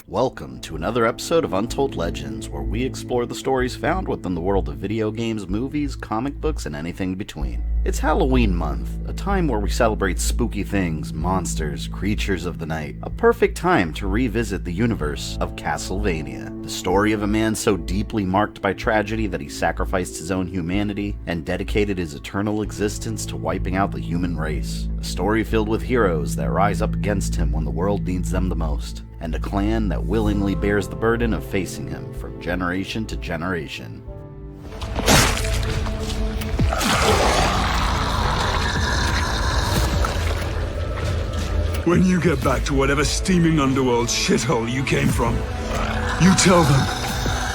Welcome to another episode of Untold Legends, where we explore the stories found within the world of video games, movies, comic books, and anything between. It's Halloween month, a time where we celebrate spooky things, monsters, creatures of the night. A perfect time to revisit the universe of Castlevania, the story of a man so deeply marked by tragedy that he sacrificed his own humanity and dedicated his eternal existence to wiping out the human race. A story filled with heroes that rise up against him when the world needs them the most, and a clan that willingly bears the burden of facing him from generation to generation. When you get back to whatever steaming underworld shithole you came from, you tell them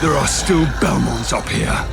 there are still Belmonts up here.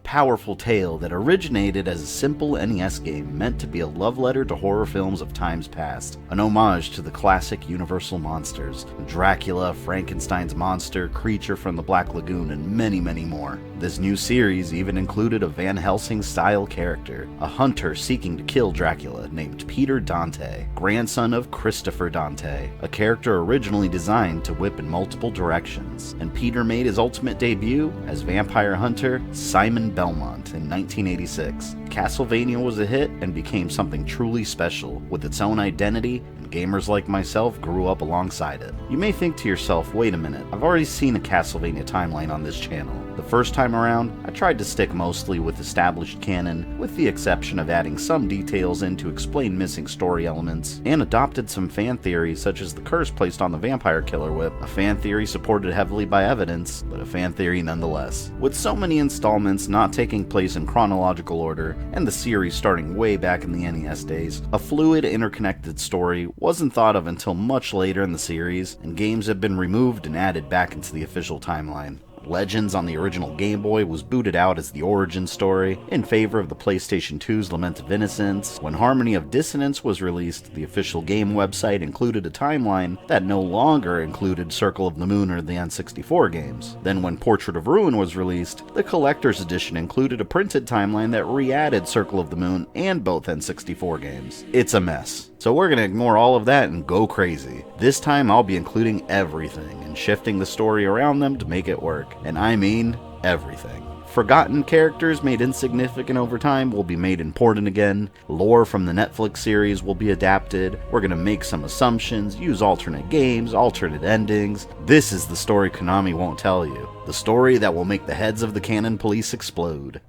Powerful tale that originated as a simple NES game meant to be a love letter to horror films of times past, an homage to the classic Universal monsters, Dracula, Frankenstein's monster, Creature from the Black Lagoon, and many, many more. This new series even included a Van Helsing-style character, a hunter seeking to kill Dracula named Peter Dante, grandson of Christopher Dante, a character originally designed to whip in multiple directions, and Peter made his ultimate debut as vampire hunter Simon Belmont in 1986. Castlevania was a hit and became something truly special, with its own identity, and gamers like myself grew up alongside it. You may think to yourself, wait a minute, I've already seen a Castlevania timeline on this channel. The first time around, I tried to stick mostly with established canon, with the exception of adding some details in to explain missing story elements, and adopted some fan theories such as the curse placed on the vampire killer whip, a fan theory supported heavily by evidence, but a fan theory nonetheless. With so many installments not taking place in chronological order, and the series starting way back in the NES days, a fluid, interconnected story wasn't thought of until much later in the series, and games have been removed and added back into the official timeline. Legends on the original Game Boy was booted out as the origin story, in favor of the PlayStation 2's Lament of Innocence. When Harmony of Dissonance was released, the official game website included a timeline that no longer included Circle of the Moon or the N64 games. Then when Portrait of Ruin was released, the Collector's Edition included a printed timeline that re-added Circle of the Moon and both N64 games. It's a mess. So we're going to ignore all of that and go crazy. This time I'll be including everything and shifting the story around them to make it work. And I mean everything. Forgotten characters made insignificant over time will be made important again. Lore from the Netflix series will be adapted. We're going to make some assumptions, use alternate games, alternate endings. This is the story Konami won't tell you. The story that will make the heads of the canon police explode.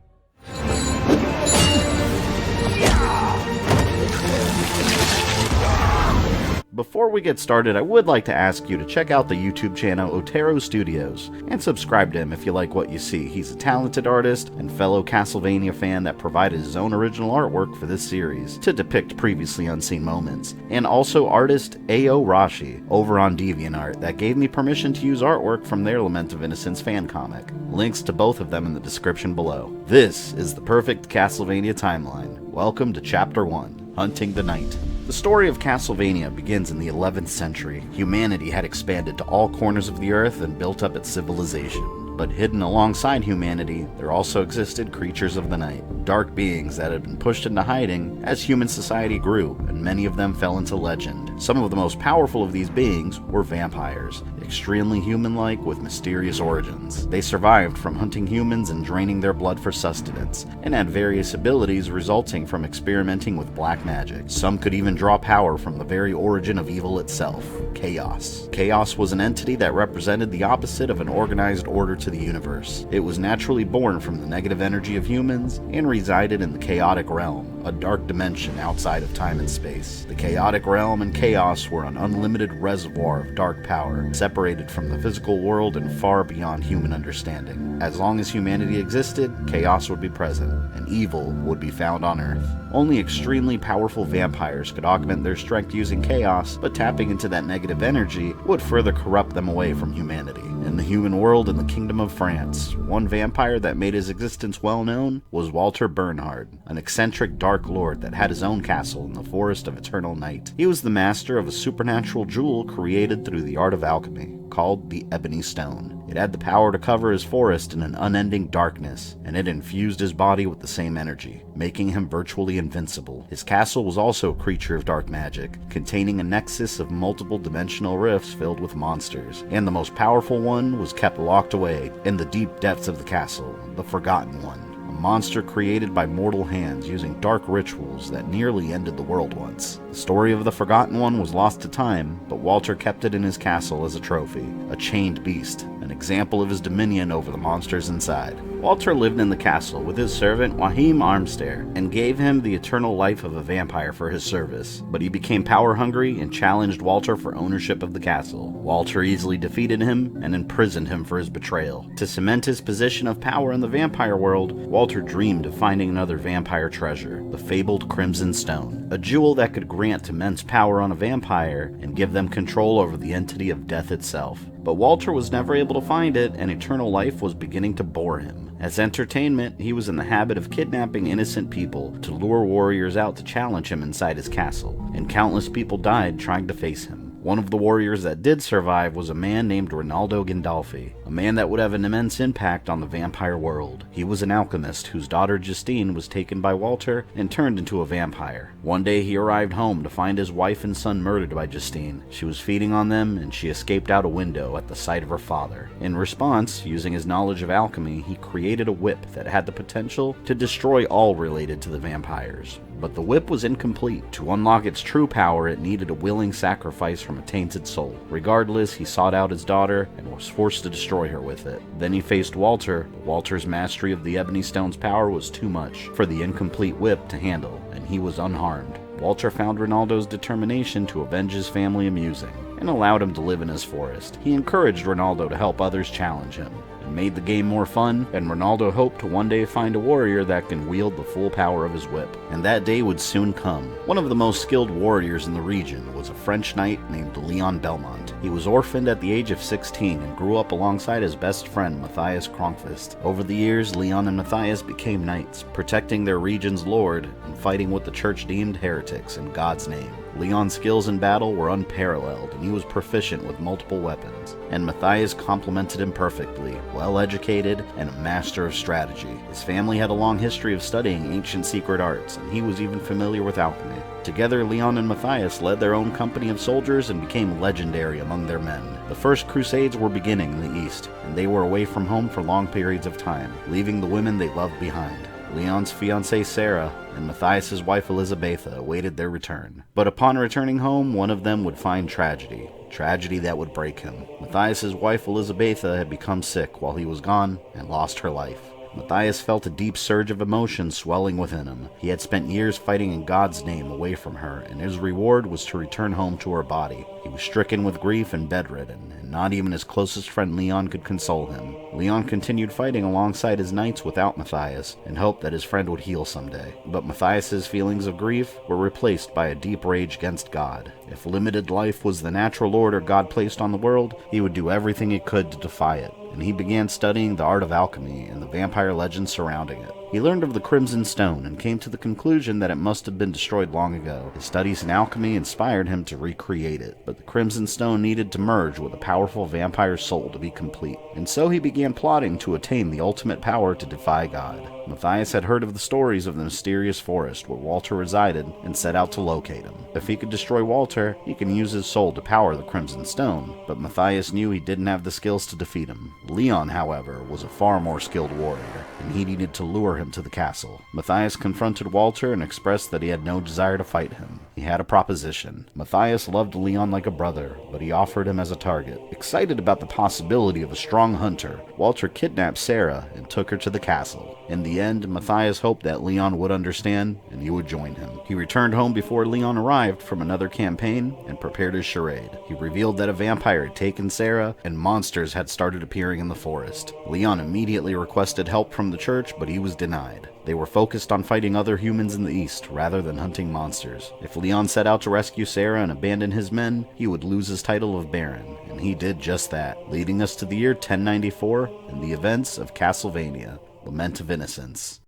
Before we get started, I would like to ask you to check out the YouTube channel Otero Studios and subscribe to him if you like what you see. He's a talented artist and fellow Castlevania fan that provided his own original artwork for this series to depict previously unseen moments. And also artist A.O. Rashi over on DeviantArt that gave me permission to use artwork from their Lament of Innocence fan comic. Links to both of them in the description below. This is the perfect Castlevania timeline. Welcome to Chapter 1, Hunting the Night. The story of Castlevania begins in the 11th century. Humanity had expanded to all corners of the earth and built up its civilization. But hidden alongside humanity, there also existed creatures of the night, dark beings that had been pushed into hiding as human society grew, and many of them fell into legend. Some of the most powerful of these beings were vampires, extremely human-like with mysterious origins. They survived from hunting humans and draining their blood for sustenance, and had various abilities resulting from experimenting with black magic. Some could even draw power from the very origin of evil itself, chaos. Chaos was an entity that represented the opposite of an organized order to the universe. It was naturally born from the negative energy of humans and resided in the chaotic realm, a dark dimension outside of time and space. The chaotic realm and chaos were an unlimited reservoir of dark power, separated from the physical world and far beyond human understanding. As long as humanity existed, chaos would be present, and evil would be found on Earth. Only extremely powerful vampires could augment their strength using chaos, but tapping into that negative energy would further corrupt them away from humanity. In the human world in the Kingdom of France, one vampire that made his existence well known was Walter Bernhard, an eccentric dark lord that had his own castle in the Forest of Eternal Night. He was the master of a supernatural jewel created through the art of alchemy, called the Ebony Stone. It had the power to cover his forest in an unending darkness, and it infused his body with the same energy, making him virtually invincible. His castle was also a creature of dark magic, containing a nexus of multiple dimensional rifts filled with monsters, and the most powerful one was kept locked away in the deep depths of the castle, the Forgotten One. A monster created by mortal hands using dark rituals that nearly ended the world once. The story of the Forgotten One was lost to time, but Walter kept it in his castle as a trophy, a chained beast, an example of his dominion over the monsters inside. Walter lived in the castle with his servant Wahim Armstair, and gave him the eternal life of a vampire for his service, but he became power-hungry and challenged Walter for ownership of the castle. Walter easily defeated him and imprisoned him for his betrayal. To cement his position of power in the vampire world, Walter dreamed of finding another vampire treasure, the fabled Crimson Stone, a jewel that could grant immense power on a vampire and give them control over the entity of death itself. But Walter was never able to find it, and eternal life was beginning to bore him. As entertainment, he was in the habit of kidnapping innocent people to lure warriors out to challenge him inside his castle, and countless people died trying to face him. One of the warriors that did survive was a man named Reynaldo Gandolfi, a man that would have an immense impact on the vampire world. He was an alchemist whose daughter Justine was taken by Walter and turned into a vampire. One day he arrived home to find his wife and son murdered by Justine. She was feeding on them, and she escaped out a window at the sight of her father. In response, using his knowledge of alchemy, he created a whip that had the potential to destroy all related to the vampires. But the whip was incomplete. To unlock its true power, it needed a willing sacrifice from a tainted soul. Regardless, he sought out his daughter and was forced to destroy her with it. Then he faced Walter, but Walter's mastery of the Ebony Stone's power was too much for the incomplete whip to handle, and he was unharmed. Walter found Reynaldo's determination to avenge his family amusing, and allowed him to live in his forest. He encouraged Reynaldo to help others challenge him, and made the game more fun, and Reynaldo hoped to one day find a warrior that can wield the full power of his whip. And that day would soon come. One of the most skilled warriors in the region was a French knight named Leon Belmont. He was orphaned at the age of 16 and grew up alongside his best friend Matthias Kronkvist. Over the years, Leon and Matthias became knights, protecting their region's lord and fighting what the church deemed heretics in God's name. Leon's skills in battle were unparalleled, and he was proficient with multiple weapons, and Matthias complemented him perfectly, well-educated, and a master of strategy. His family had a long history of studying ancient secret arts, and he was even familiar with alchemy. Together, Leon and Matthias led their own company of soldiers and became legendary among their men. The first crusades were beginning in the east, and they were away from home for long periods of time, leaving the women they loved behind. Leon's fiancée Sarah and Matthias' wife Elizabetha awaited their return. But upon returning home, one of them would find tragedy that would break him. Matthias' wife Elizabetha had become sick while he was gone and lost her life. Matthias felt a deep surge of emotion swelling within him. He had spent years fighting in God's name away from her, and his reward was to return home to her body. He was stricken with grief and bedridden, and not even his closest friend Leon could console him. Leon continued fighting alongside his knights without Matthias, and hoped that his friend would heal someday. But Matthias' feelings of grief were replaced by a deep rage against God. If limited life was the natural order God placed on the world, he would do everything he could to defy it, and he began studying the art of alchemy and the vampire legends surrounding it. He learned of the Crimson Stone and came to the conclusion that it must have been destroyed long ago. His studies in alchemy inspired him to recreate it, but the Crimson Stone needed to merge with a powerful vampire soul to be complete, and so he began plotting to attain the ultimate power to defy God. Matthias had heard of the stories of the mysterious forest where Walter resided and set out to locate him. If he could destroy Walter, he can use his soul to power the Crimson Stone, but Matthias knew he didn't have the skills to defeat him. Leon, however, was a far more skilled warrior, and he needed to lure him to the castle. Matthias confronted Walter and expressed that he had no desire to fight him. He had a proposition. Matthias loved Leon like a brother, but he offered him as a target. Excited about the possibility of a strong hunter, Walter kidnapped Sarah and took her to the castle. In the end, Matthias hoped that Leon would understand and he would join him. He returned home before Leon arrived from another campaign and prepared his charade. He revealed that a vampire had taken Sarah and monsters had started appearing in the forest. Leon immediately requested help from the church, but he was denied. They were focused on fighting other humans in the east, rather than hunting monsters. If Leon set out to rescue Sarah and abandon his men, he would lose his title of Baron, and he did just that, leading us to the year 1094 and the events of Castlevania, Lament of Innocence.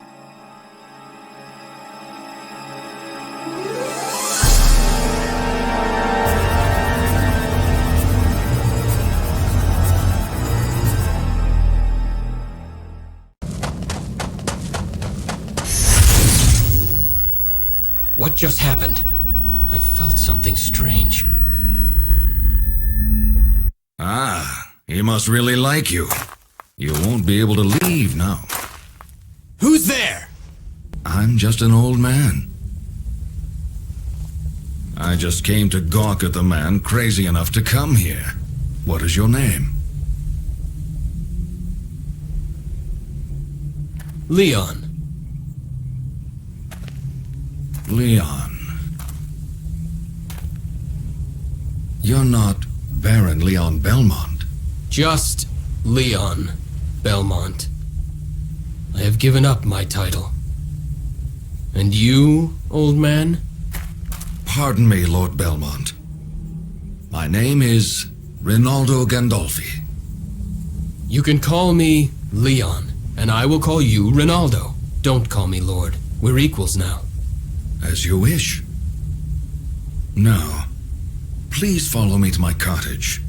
What just happened? I felt something strange. Ah, he must really like you. You won't be able to leave now. Who's there? I'm just an old man. I just came to gawk at the man crazy enough to come here. What is your name? Leon. Leon. You're not Baron Leon Belmont. Just Leon Belmont. I have given up my title. And you, old man? Pardon me, Lord Belmont. My name is Reynaldo Gandolfi. You can call me Leon, and I will call you Reynaldo. Don't call me Lord. We're equals now. As you wish. Now, please follow me to my cottage.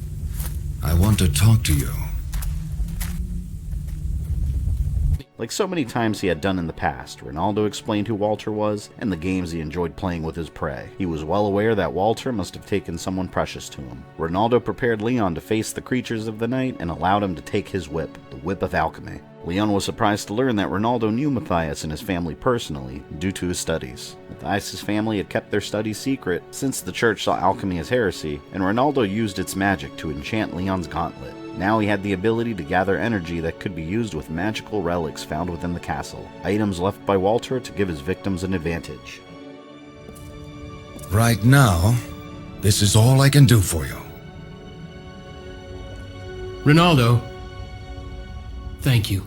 I want to talk to you. Like so many times he had done in the past, Reynaldo explained who Walter was and the games he enjoyed playing with his prey. He was well aware that Walter must have taken someone precious to him. Reynaldo prepared Leon to face the creatures of the night and allowed him to take his whip, the Whip of Alchemy. Leon was surprised to learn that Reynaldo knew Matthias and his family personally due to his studies. Matthias' family had kept their studies secret since the church saw alchemy as heresy, and Reynaldo used its magic to enchant Leon's gauntlet. Now he had the ability to gather energy that could be used with magical relics found within the castle, items left by Walter to give his victims an advantage. Right now, this is all I can do for you. Reynaldo. Thank you.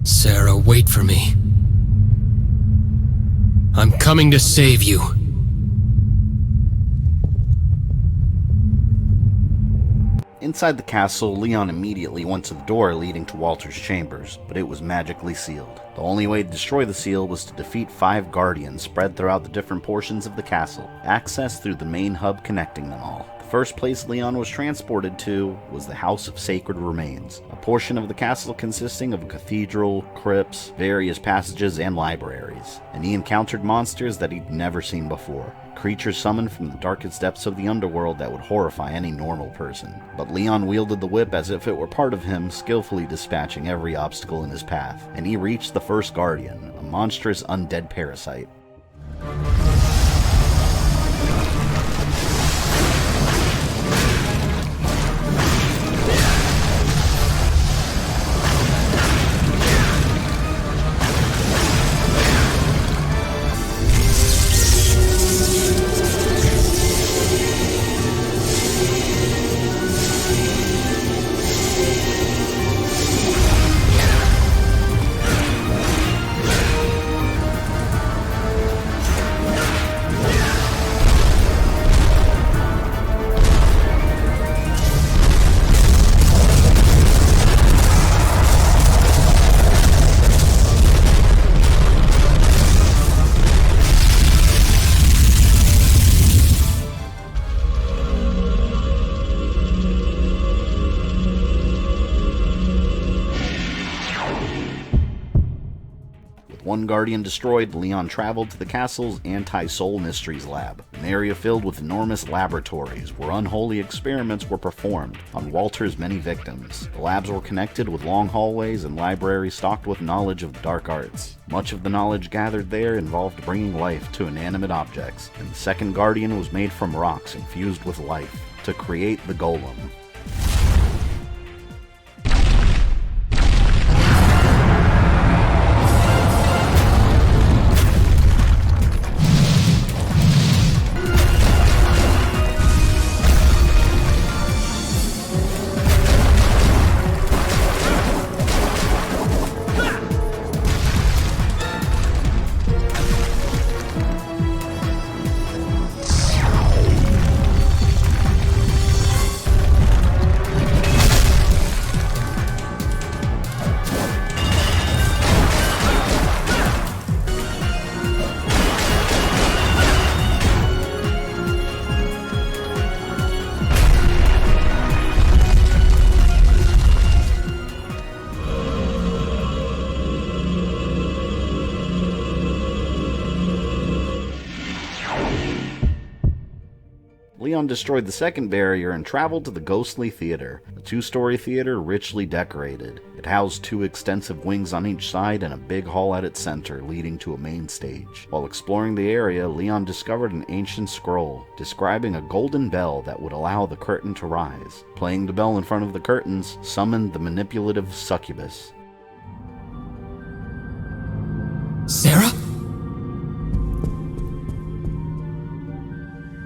Sarah, wait for me. I'm coming to save you. Inside the castle, Leon immediately went to the door leading to Walter's chambers, but it was magically sealed. The only way to destroy the seal was to defeat 5 guardians spread throughout the different portions of the castle, accessed through the main hub connecting them all. The first place Leon was transported to was the House of Sacred Remains, a portion of the castle consisting of a cathedral, crypts, various passages, and libraries. And he encountered monsters that he'd never seen before. Creatures summoned from the darkest depths of the underworld that would horrify any normal person. But Leon wielded the whip as if it were part of him, skillfully dispatching every obstacle in his path, and he reached the first guardian, a monstrous undead parasite. One guardian destroyed, Leon traveled to the castle's Anti-Soul Mysteries Lab, an area filled with enormous laboratories where unholy experiments were performed on Walter's many victims. The labs were connected with long hallways and libraries stocked with knowledge of the dark arts. Much of the knowledge gathered there involved bringing life to inanimate objects, and the second guardian was made from rocks infused with life to create the Golem. Leon destroyed the second barrier and traveled to the Ghostly Theater, a 2-story theater richly decorated. It housed 2 extensive wings on each side and a big hall at its center leading to a main stage. While exploring the area, Leon discovered an ancient scroll describing a golden bell that would allow the curtain to rise. Playing the bell in front of the curtains summoned the manipulative succubus. Sarah?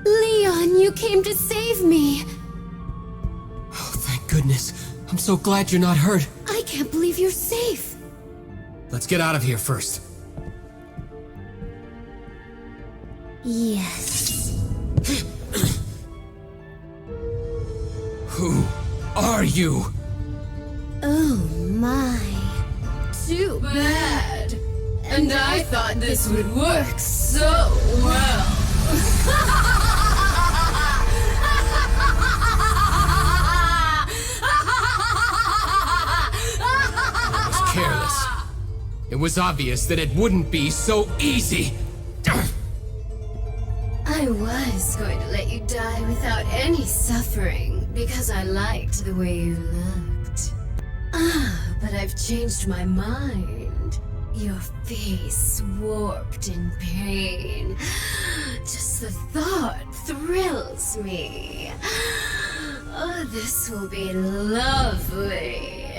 Leon, you came to save me. Oh, thank goodness. I'm so glad you're not hurt. I can't believe you're safe. Let's get out of here first. Yes. Who are you? Oh my. Too bad. And I thought this would work so well. I was careless. It was obvious that it wouldn't be so easy. I was going to let you die without any suffering because I liked the way you looked. But I've changed my mind. Your face warped in pain. Just the thought thrills me. Oh, this will be lovely.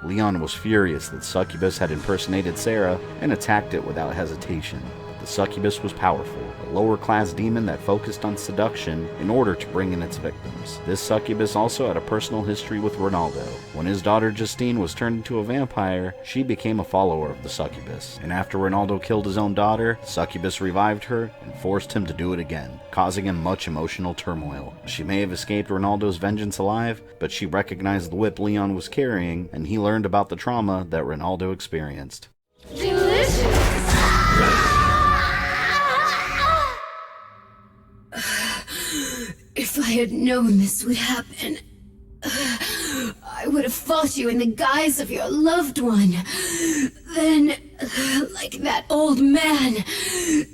Leon was furious that Succubus had impersonated Sarah and attacked it without hesitation. The Succubus was powerful, a lower-class demon that focused on seduction in order to bring in its victims. This Succubus also had a personal history with Reynaldo. When his daughter Justine was turned into a vampire, she became a follower of the Succubus. And after Reynaldo killed his own daughter, Succubus revived her and forced him to do it again, causing him much emotional turmoil. She may have escaped Reynaldo's vengeance alive, but she recognized the whip Leon was carrying, and he learned about the trauma that Reynaldo experienced. Delicious! If I had known this would happen, I would have fought you in the guise of your loved one. Then, like that old man,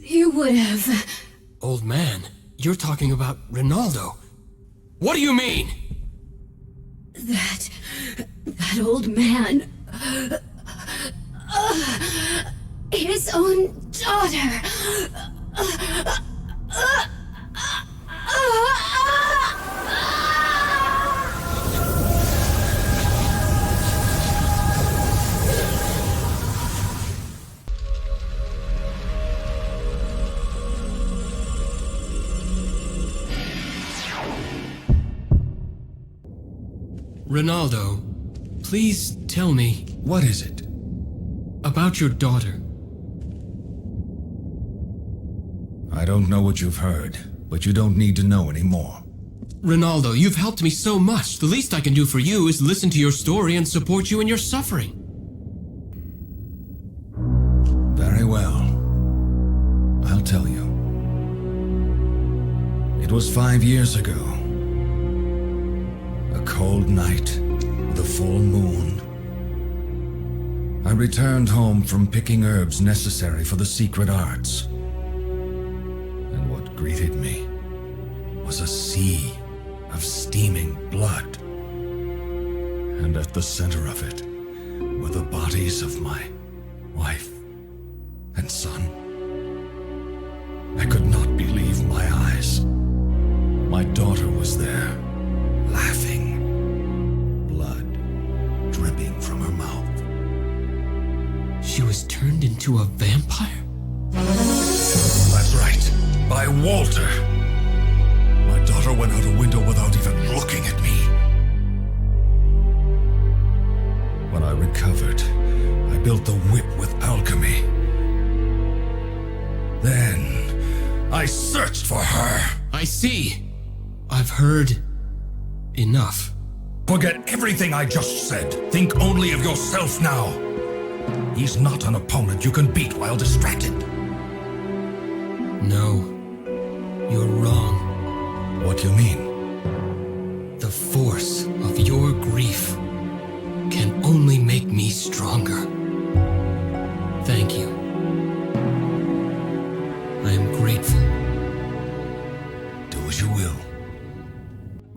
you would have... Old man? You're talking about Reynaldo. What do you mean? That old man... his own daughter... Reynaldo, please tell me... What is it? About your daughter. I don't know what you've heard, but you don't need to know anymore. Reynaldo, you've helped me so much. The least I can do for you is listen to your story and support you in your suffering. Very well. I'll tell you. It was 5 years ago. A cold night with a full moon. I returned home from picking herbs necessary for the secret arts. And what greeted me was a sea of steaming blood. And at the center of it were the bodies of my wife and son. I could not believe my eyes. My daughter was there, laughing, blood dripping from her mouth. She was turned into a vampire? That's right, by Walter. My daughter went out a window without even looking at me. When I recovered, I built the whip with alchemy. Then, I searched for her. I see. I've heard enough. Forget everything I just said. Think only of yourself now. He's not an opponent you can beat while distracted. No, you're wrong. What do you mean? The force of your grief can only make me stronger. Thank you. I am grateful.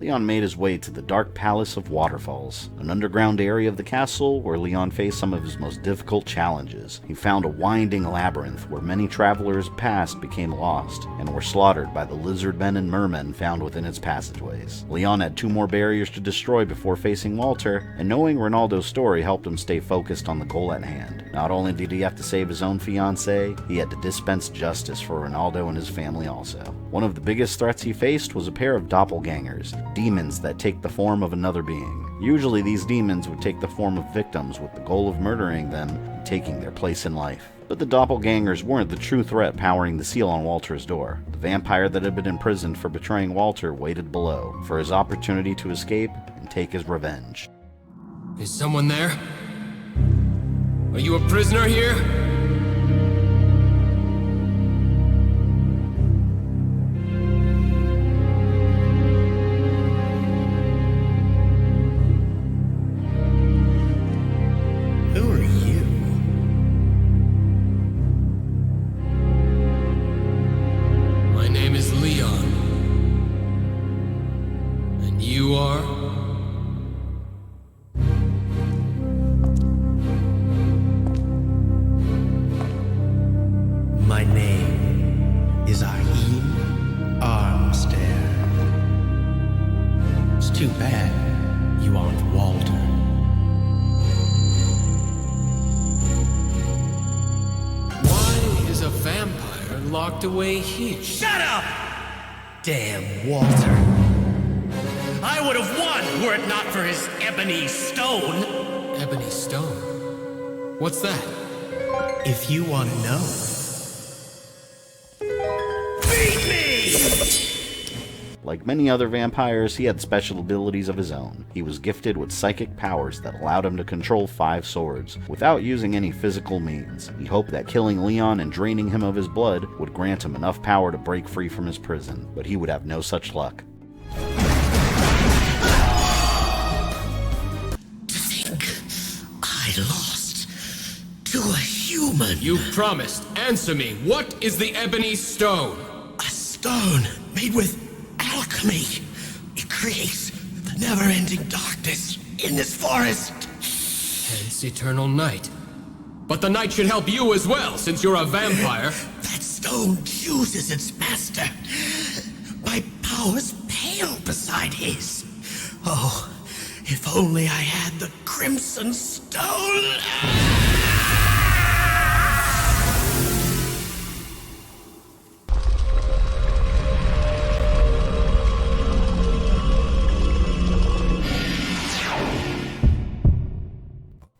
Leon made his way to the Dark Palace of Waterfalls, an underground area of the castle where Leon faced some of his most difficult challenges. He found a winding labyrinth where many travelers past became lost and were slaughtered by the lizardmen and mermen found within its passageways. Leon had 2 more barriers to destroy before facing Walter, and knowing Reynaldo's story helped him stay focused on the goal at hand. Not only did he have to save his own fiancée, he had to dispense justice for Reynaldo and his family also. One of the biggest threats he faced was a pair of doppelgangers, demons that take the form of another being. Usually these demons would take the form of victims with the goal of murdering them and taking their place in life. But the doppelgangers weren't the true threat powering the seal on Walter's door. The vampire that had been imprisoned for betraying Walter waited below for his opportunity to escape and take his revenge. Is someone there? Are you a prisoner here? My name is Ibrahim Armstead. It's too bad you aren't Walter. Why is a vampire locked away here? Shut up! Damn Walter. I would have won were it not for his ebony stone. Ebony stone? What's that? If you want to know. Beat me! Like many other vampires, he had special abilities of his own. He was gifted with psychic powers that allowed him to control 5 swords, without using any physical means. He hoped that killing Leon and draining him of his blood would grant him enough power to break free from his prison, but he would have no such luck. To think I lost to a human. You promised. Answer me. What is the ebony stone? A stone made with alchemy. It creates the never-ending darkness in this forest. Hence eternal night. But the night should help you as well, since you're a vampire. That stone chooses its master. My powers pale beside his. Oh, if only I had the Crimson Stone.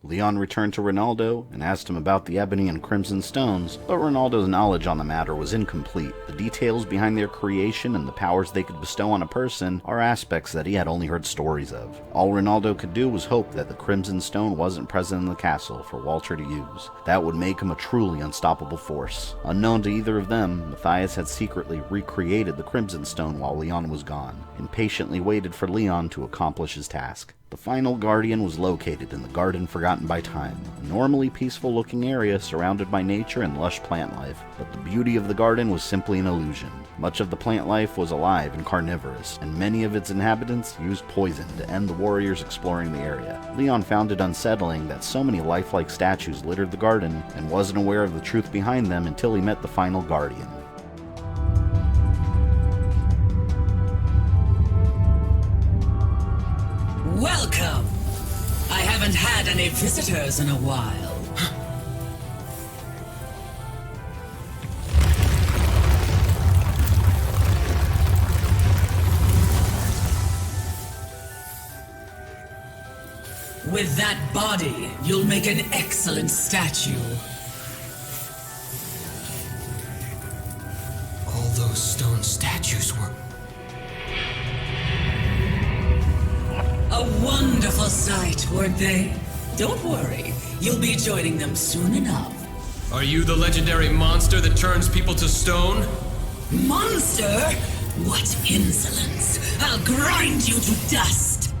Leon returned to Reynaldo and asked him about the ebony and crimson stones, but Reynaldo's knowledge on the matter was incomplete. The details behind their creation and the powers they could bestow on a person are aspects that he had only heard stories of. All Reynaldo could do was hope that the crimson stone wasn't present in the castle for Walter to use. That would make him a truly unstoppable force. Unknown to either of them, Matthias had secretly recreated the crimson stone while Leon was gone, and patiently waited for Leon to accomplish his task. The final guardian was located in the Garden Forgotten by Time, a normally peaceful-looking area surrounded by nature and lush plant life, but the beauty of the garden was simply an illusion. Much of the plant life was alive and carnivorous, and many of its inhabitants used poison to end the warriors exploring the area. Leon found it unsettling that so many lifelike statues littered the garden, and wasn't aware of the truth behind them until he met the final guardian. Welcome! I haven't had any visitors in a while. With that body, you'll make an excellent statue. All those stone statues were... A wonderful sight, weren't they? Don't worry, you'll be joining them soon enough. Are you the legendary monster that turns people to stone? Monster? What insolence! I'll grind you to dust!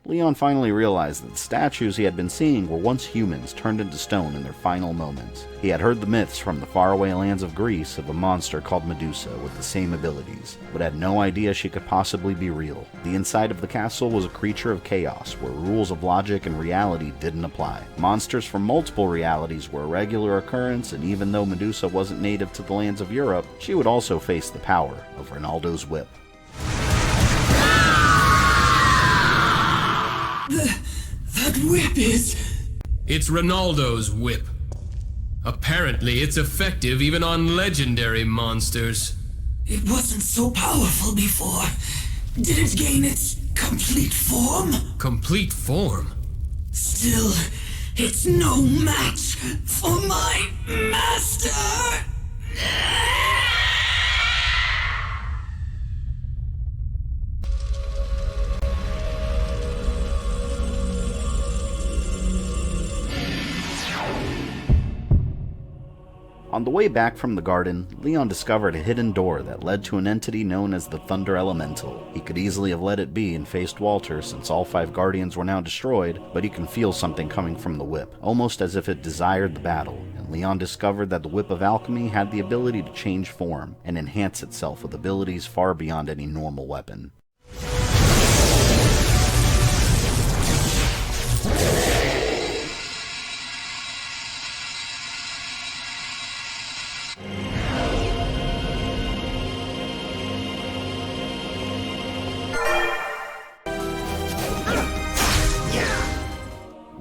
Leon finally realized that the statues he had been seeing were once humans turned into stone in their final moments. He had heard the myths from the faraway lands of Greece of a monster called Medusa with the same abilities, but had no idea she could possibly be real. The inside of the castle was a creature of chaos, where rules of logic and reality didn't apply. Monsters from multiple realities were a regular occurrence, and even though Medusa wasn't native to the lands of Europe, she would also face the power of Reynaldo's whip. That whip is... It's Reynaldo's whip. Apparently, it's effective even on legendary monsters. It wasn't so powerful before. Did it gain its complete form? Complete form? Still, it's no match for my master! On the way back from the garden, Leon discovered a hidden door that led to an entity known as the Thunder Elemental. He could easily have let it be and faced Walter since all 5 guardians were now destroyed, but he can feel something coming from the whip, almost as if it desired the battle, and Leon discovered that the Whip of Alchemy had the ability to change form and enhance itself with abilities far beyond any normal weapon.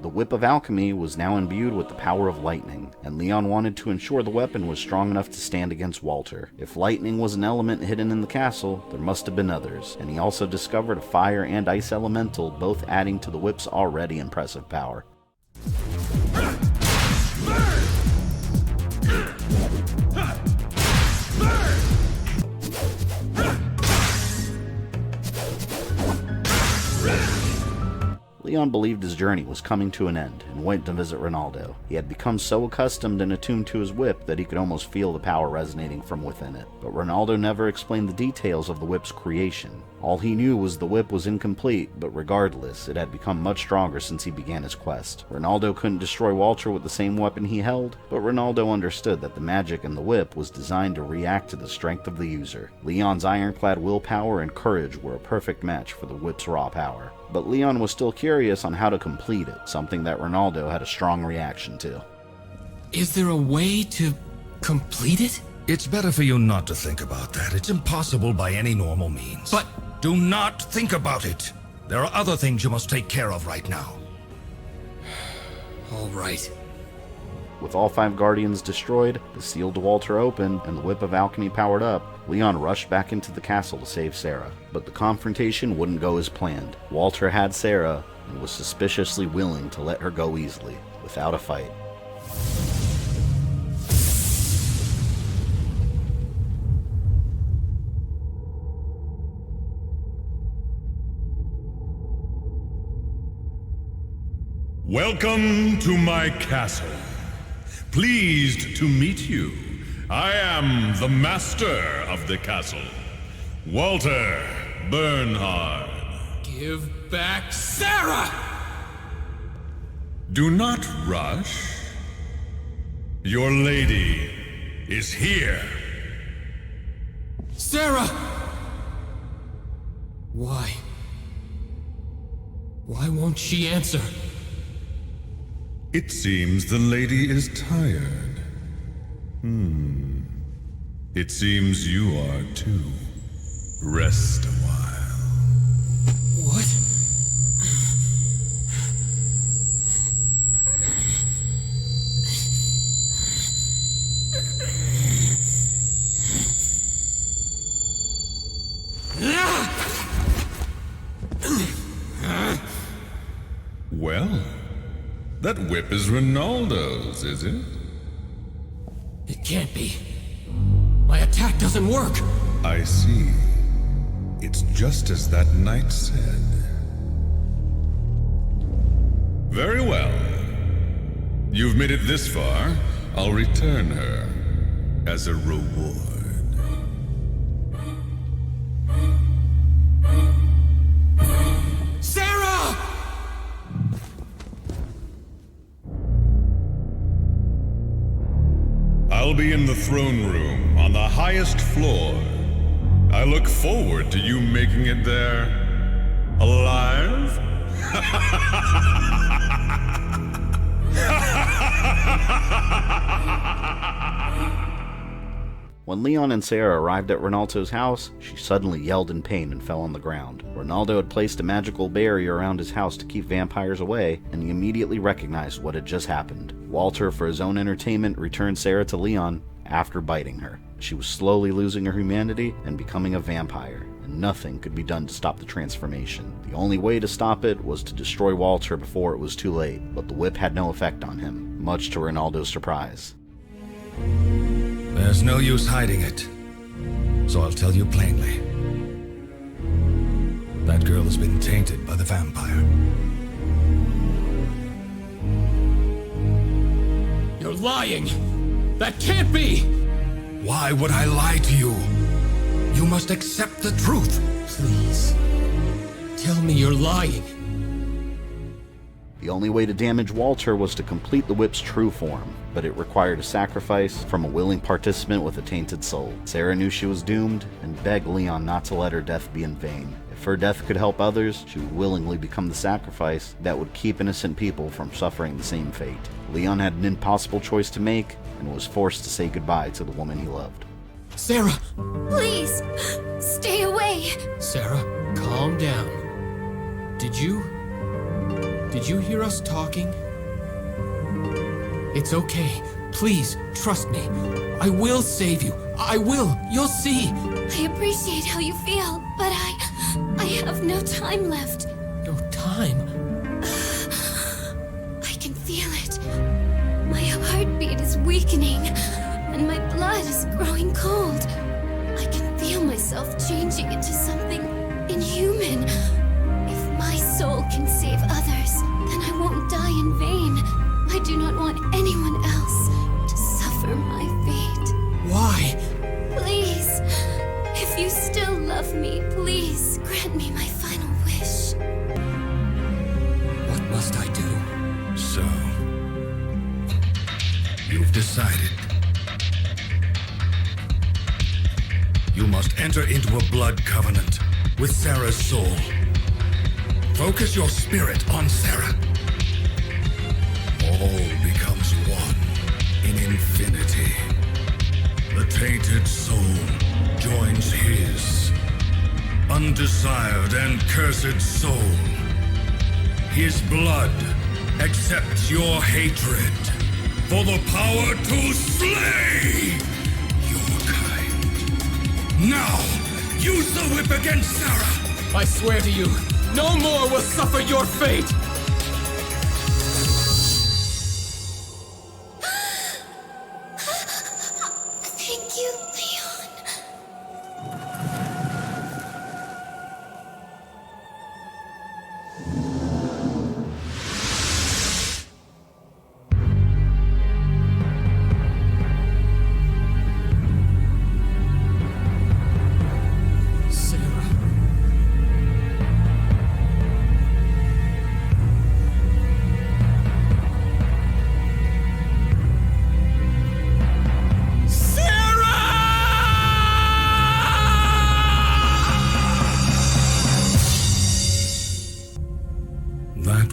The Whip of Alchemy was now imbued with the power of lightning, and Leon wanted to ensure the weapon was strong enough to stand against Walter. If lightning was an element hidden in the castle, there must have been others, and he also discovered a fire and ice elemental, both adding to the whip's already impressive power. Leon believed his journey was coming to an end and went to visit Reynaldo. He had become so accustomed and attuned to his whip that he could almost feel the power resonating from within it. But Reynaldo never explained the details of the whip's creation. All he knew was the whip was incomplete, but regardless, it had become much stronger since he began his quest. Reynaldo couldn't destroy Walter with the same weapon he held, but Reynaldo understood that the magic in the whip was designed to react to the strength of the user. Leon's ironclad willpower and courage were a perfect match for the whip's raw power. But Leon was still curious on how to complete it, something that Reynaldo had a strong reaction to. Is there a way to complete it? It's better for you not to think about that. It's impossible by any normal means. But... do not think about it. There are other things you must take care of right now. All right. With all 5 guardians destroyed, the seal to Walter opened, and the Whip of Alchemy powered up, Leon rushed back into the castle to save Sarah. But the confrontation wouldn't go as planned. Walter had Sarah, and was suspiciously willing to let her go easily, without a fight. Welcome to my castle. Pleased to meet you. I am the master of the castle, Walter Bernhard. Give back Sarah! Do not rush. Your lady is here. Sarah! Why? Why won't she answer? It seems the lady is tired. It seems you are too. Rest a while. What? Well, that whip is Reynaldo's, is it? It can't be. My attack doesn't work. I see. It's just as that knight said. Very well. You've made it this far. I'll return her as a reward. Sarah! I'll be in the throne room on the highest floor. I look forward to you making it there alive. When Leon and Sarah arrived at Reynaldo's house, she suddenly yelled in pain and fell on the ground. Reynaldo had placed a magical barrier around his house to keep vampires away, and he immediately recognized what had just happened. Walter, for his own entertainment, returned Sarah to Leon after biting her. She was slowly losing her humanity and becoming a vampire, and nothing could be done to stop the transformation. The only way to stop it was to destroy Walter before it was too late, but the whip had no effect on him, much to Reynaldo's surprise. There's no use hiding it, so I'll tell you plainly. That girl has been tainted by the vampire. You're lying! That can't be! Why would I lie to you? You must accept the truth. Please, tell me you're lying. The only way to damage Walter was to complete the whip's true form, but it required a sacrifice from a willing participant with a tainted soul. Sarah knew she was doomed and begged Leon not to let her death be in vain. If her death could help others, she would willingly become the sacrifice that would keep innocent people from suffering the same fate. Leon had an impossible choice to make and was forced to say goodbye to the woman he loved. Sarah! Please, stay away. Sarah, calm down. Did you hear us talking? It's okay. Please, trust me. I will save you. I will. You'll see. I appreciate how you feel, but I have no time left. No time? I can feel it. My heartbeat is weakening, and my blood is growing cold. I can feel myself changing into something inhuman. If my soul can save others, then I won't die in vain. I do not want anyone else to suffer my fate. Why? Please, if you still love me, please grant me my final wish. What must I do? So, you've decided. You must enter into a blood covenant with Sarah's soul. Focus your spirit on Sarah. All becomes one in infinity. The tainted soul joins his. Undesired and cursed soul. His blood accepts your hatred for the power to slay your kind. Now, use the whip against Sarah. I swear to you, no more will suffer your fate! Thank you, Leon.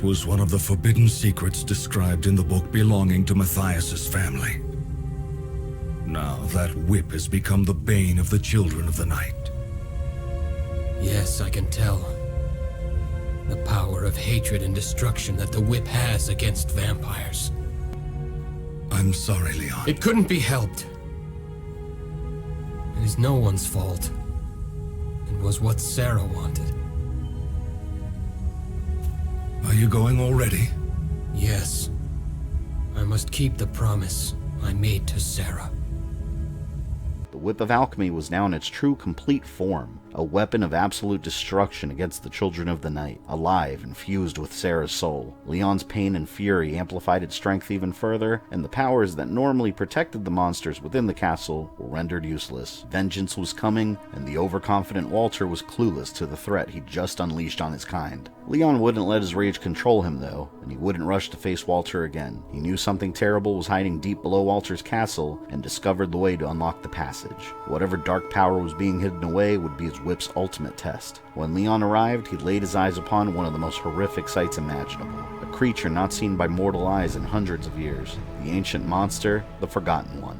Was one of the forbidden secrets described in the book belonging to Matthias's family. Now that whip has become the bane of the children of the night. Yes, I can tell. The power of hatred and destruction that the whip has against vampires. I'm sorry, Leon. It couldn't be helped. It is no one's fault. It was what Sarah wanted. Are you going already? Yes. I must keep the promise I made to Sarah. The Whip of Alchemy was now in its true, complete form. a weapon of absolute destruction against the children of the night, alive and fused with Sarah's soul. Leon's pain and fury amplified its strength even further, and the powers that normally protected the monsters within the castle were rendered useless. Vengeance was coming, and the overconfident Walter was clueless to the threat he'd just unleashed on his kind. Leon wouldn't let his rage control him, though, and he wouldn't rush to face Walter again. He knew something terrible was hiding deep below Walter's castle, and discovered the way to unlock the passage. Whatever dark power was being hidden away would be his whip's ultimate test. When Leon arrived, he laid his eyes upon one of the most horrific sights imaginable. A creature not seen by mortal eyes in hundreds of years. The ancient monster, the Forgotten One.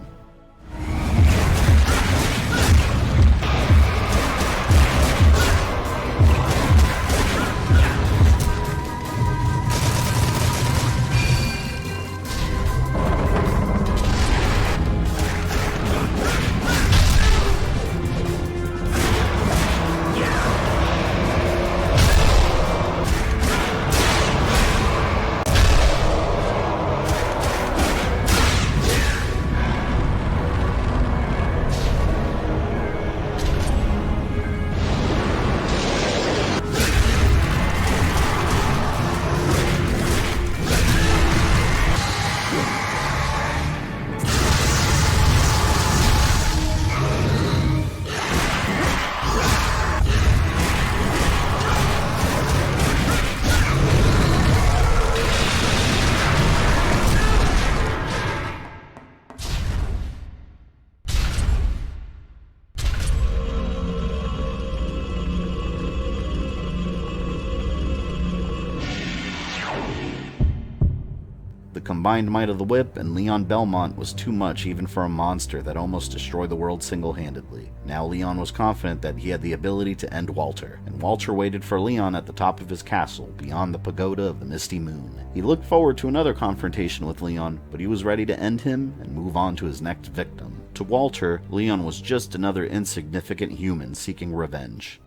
The combined might of the whip and Leon Belmont was too much even for a monster that almost destroyed the world single-handedly. Now Leon was confident that he had the ability to end Walter, and Walter waited for Leon at the top of his castle, beyond the pagoda of the Misty Moon. He looked forward to another confrontation with Leon, but he was ready to end him and move on to his next victim. To Walter, Leon was just another insignificant human seeking revenge.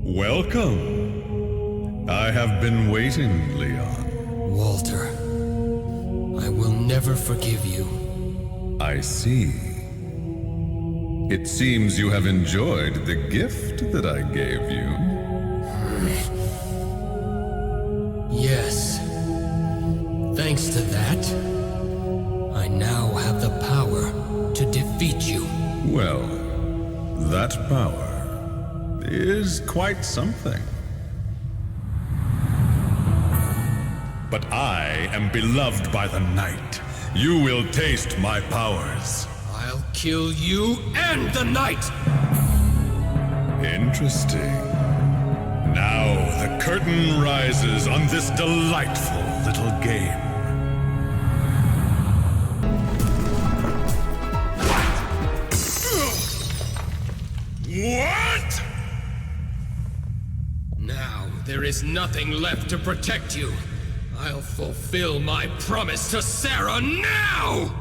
Welcome. I have been waiting, Leon. Walter, I will never forgive you. I see. It seems you have enjoyed the gift that I gave you. Yes. Thanks to that, I now have the power to defeat you. Well, that power is quite something. But I am beloved by the night. You will taste my powers. I'll kill you and the knight! Interesting. Now the curtain rises on this delightful little game. What? Now there is nothing left to protect you. I'll fulfill my promise to Sarah now!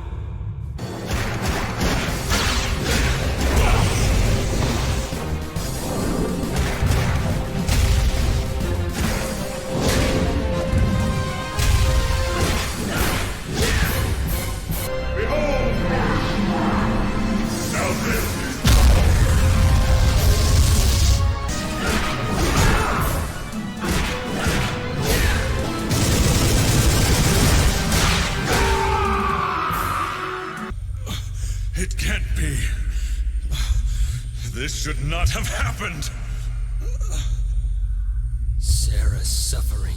This should not have happened! Sarah's suffering.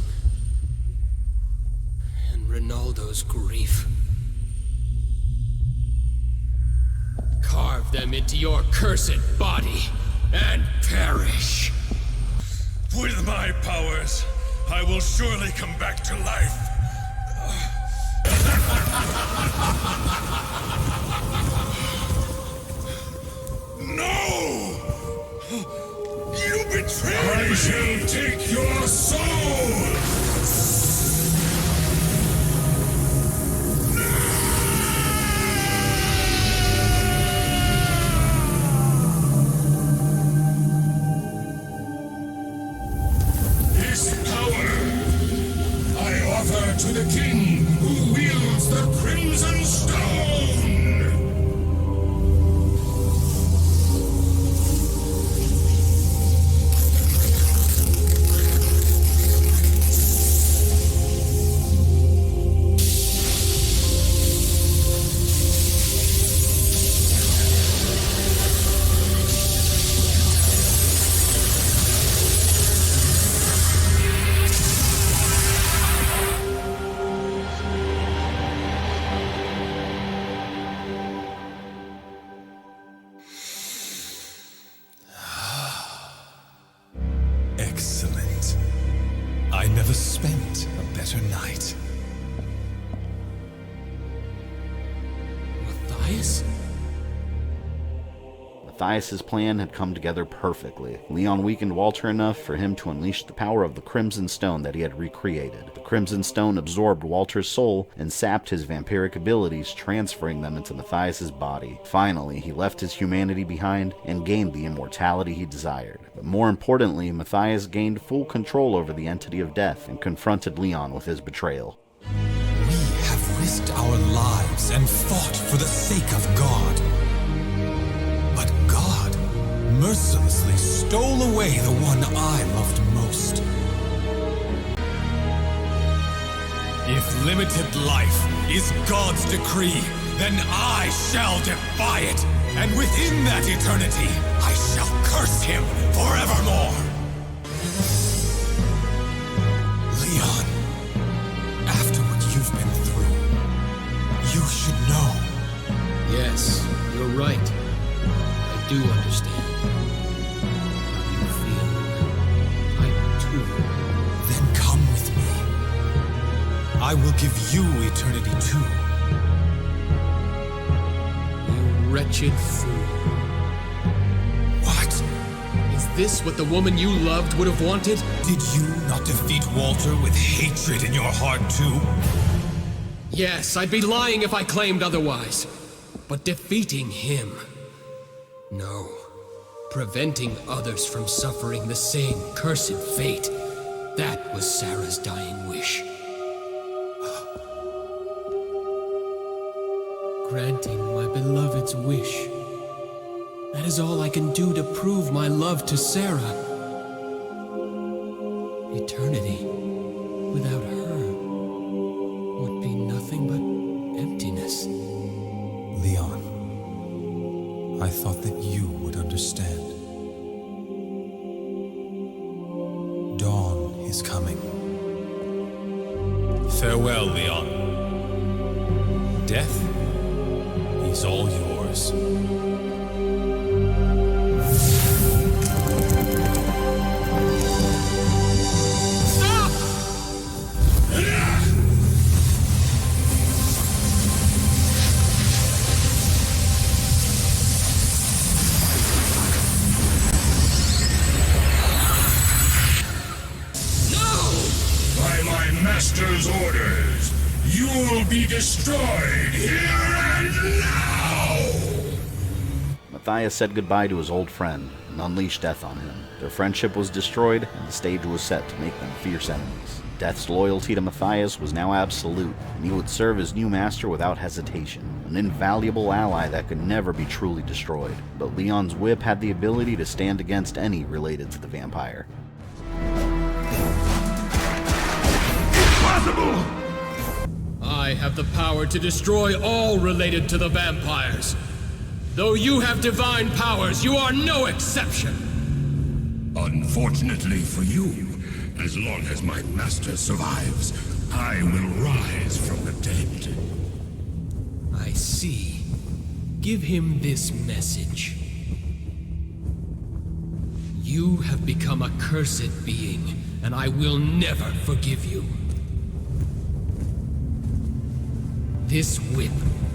And Reynaldo's grief. Carve them into your cursed body and perish! With my powers, I will surely come back to life. No! You betrayed me! I shall take your soul! This power I offer to the king who wields the Crimson Stone! Excellent. I never spent a better night. Matthias? Matthias's plan had come together perfectly. Leon weakened Walter enough for him to unleash the power of the Crimson Stone that he had recreated. The Crimson Stone absorbed Walter's soul and sapped his vampiric abilities, transferring them into Matthias's body. Finally, he left his humanity behind and gained the immortality he desired. But more importantly, Matthias gained full control over the entity of death and confronted Leon with his betrayal. We have risked our lives and fought for the sake of God. But God mercilessly stole away the one I loved most. If limited life is God's decree, then I shall defy it, and within that eternity, I shall curse him forevermore. Leon, after what you've been through, you should know. Yes, you're right. I do understand how you feel. I too. Then come with me. I will give you eternity too. You wretched fool. What? Is this what the woman you loved would have wanted? Did you not defeat Walter with hatred in your heart too? Yes, I'd be lying if I claimed otherwise. But defeating him... no. Preventing others from suffering the same cursed fate. That was Sarah's dying wish. Granting my beloved's wish. That is all I can do to prove my love to Sarah. Eternity without her would be nothing but emptiness. Leon, I thought that you would understand. Dawn is coming. Farewell, Leon. Death is all yours. Master's orders. You'll be destroyed here and now! Matthias said goodbye to his old friend and unleashed death on him. Their friendship was destroyed, and the stage was set to make them fierce enemies. Death's loyalty to Matthias was now absolute, and he would serve his new master without hesitation, an invaluable ally that could never be truly destroyed. But Leon's whip had the ability to stand against any related to the vampire. I have the power to destroy all related to the vampires. Though you have divine powers, you are no exception. Unfortunately for you, as long as my master survives, I will rise from the dead. I see. Give him this message. You have become a cursed being, and I will never forgive you. This whip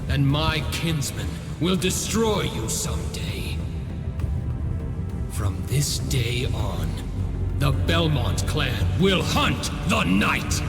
and my kinsmen will destroy you someday. From this day on, the Belmont clan will hunt the night!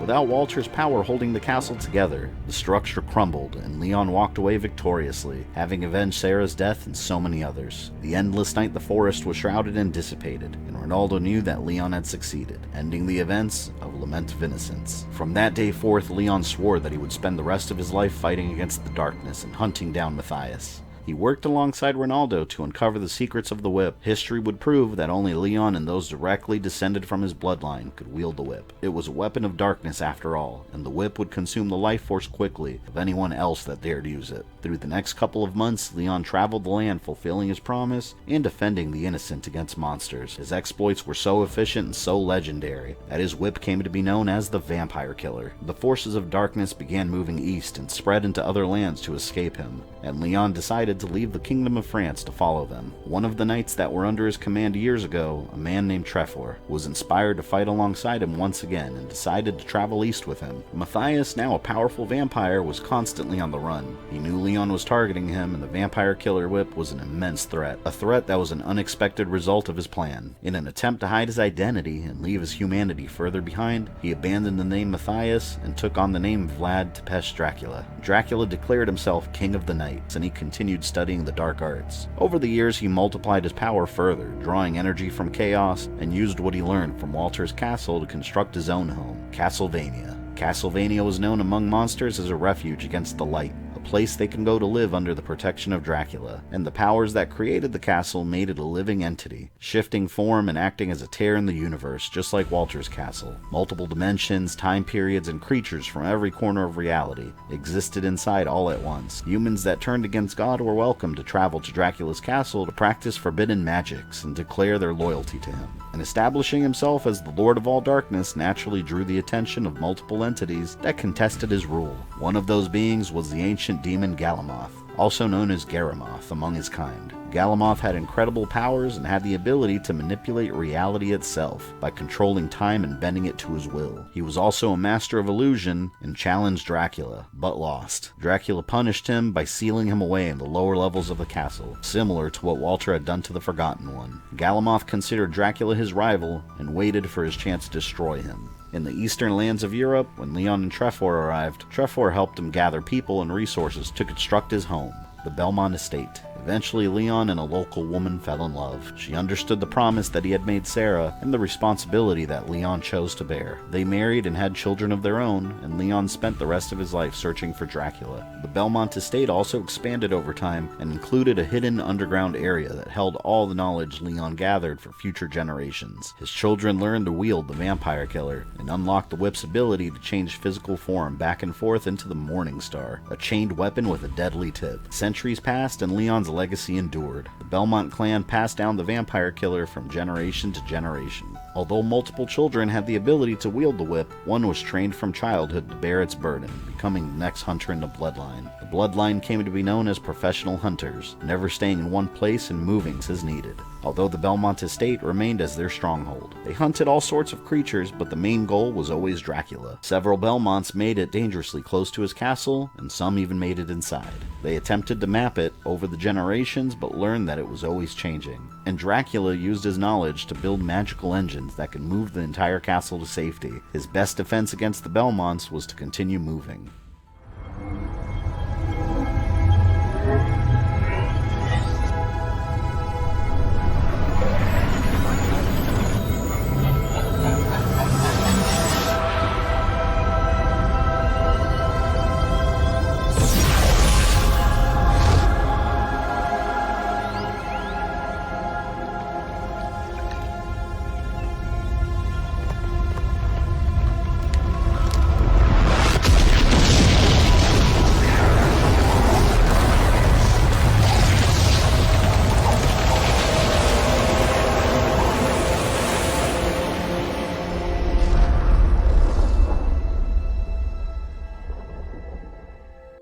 Without Walter's power holding the castle together, the structure crumbled, and Leon walked away victoriously, having avenged Sarah's death and so many others. The endless night the forest was shrouded and dissipated, and Reynaldo knew that Leon had succeeded, ending the events of Lament of Innocence. From that day forth, Leon swore that he would spend the rest of his life fighting against the darkness and hunting down Matthias. He worked alongside Reynaldo to uncover the secrets of the whip. History would prove that only Leon and those directly descended from his bloodline could wield the whip. It was a weapon of darkness after all, and the whip would consume the life force quickly of anyone else that dared use it. Through the next couple of months, Leon traveled the land fulfilling his promise and defending the innocent against monsters. His exploits were so efficient and so legendary that his whip came to be known as the Vampire Killer. The forces of darkness began moving east and spread into other lands to escape him, and Leon decided to leave the Kingdom of France to follow them. One of the knights that were under his command years ago, a man named Trefor, was inspired to fight alongside him once again and decided to travel east with him. Matthias, now a powerful vampire, was constantly on the run. He knew Leon was targeting him, and the Vampire Killer whip was an immense threat, a threat that was an unexpected result of his plan. In an attempt to hide his identity and leave his humanity further behind, he abandoned the name Matthias and took on the name Vlad Tepes Dracula. Dracula declared himself King of the Night, and he continued studying the dark arts. Over the years, he multiplied his power further, drawing energy from chaos, and used what he learned from Walter's castle to construct his own home, Castlevania. Castlevania was known among monsters as a refuge against the light, a place they can go to live under the protection of Dracula, and the powers that created the castle made it a living entity, shifting form and acting as a tear in the universe, just like Walter's castle. Multiple dimensions, time periods, and creatures from every corner of reality existed inside all at once. Humans that turned against God were welcome to travel to Dracula's castle to practice forbidden magics and declare their loyalty to him. And establishing himself as the Lord of all Darkness naturally drew the attention of multiple entities that contested his rule. One of those beings was the ancient demon Galamoth, also known as Garamoth among his kind. Galamoth had incredible powers and had the ability to manipulate reality itself by controlling time and bending it to his will. He was also a master of illusion and challenged Dracula, but lost. Dracula punished him by sealing him away in the lower levels of the castle, similar to what Walter had done to the Forgotten One. Galamoth considered Dracula his rival and waited for his chance to destroy him. In the eastern lands of Europe, when Leon and Trefor arrived, Trefor helped him gather people and resources to construct his home, the Belmont Estate. Eventually, Leon and a local woman fell in love. She understood the promise that he had made Sarah and the responsibility that Leon chose to bear. They married and had children of their own, and Leon spent the rest of his life searching for Dracula. The Belmont Estate also expanded over time and included a hidden underground area that held all the knowledge Leon gathered for future generations. His children learned to wield the Vampire Killer and unlocked the whip's ability to change physical form back and forth into the Morning Star, a chained weapon with a deadly tip. Centuries passed and Leon's legacy endured. The Belmont clan passed down the Vampire Killer from generation to generation. Although multiple children had the ability to wield the whip, one was trained from childhood to bear its burden, becoming the next hunter in the bloodline. The bloodline came to be known as professional hunters, never staying in one place and moving as needed. Although the Belmont Estate remained as their stronghold, they hunted all sorts of creatures, but the main goal was always Dracula. Several Belmonts made it dangerously close to his castle, and some even made it inside. They attempted to map it over the generations, but learned that it was always changing. And Dracula used his knowledge to build magical engines that could move the entire castle to safety. His best defense against the Belmonts was to continue moving.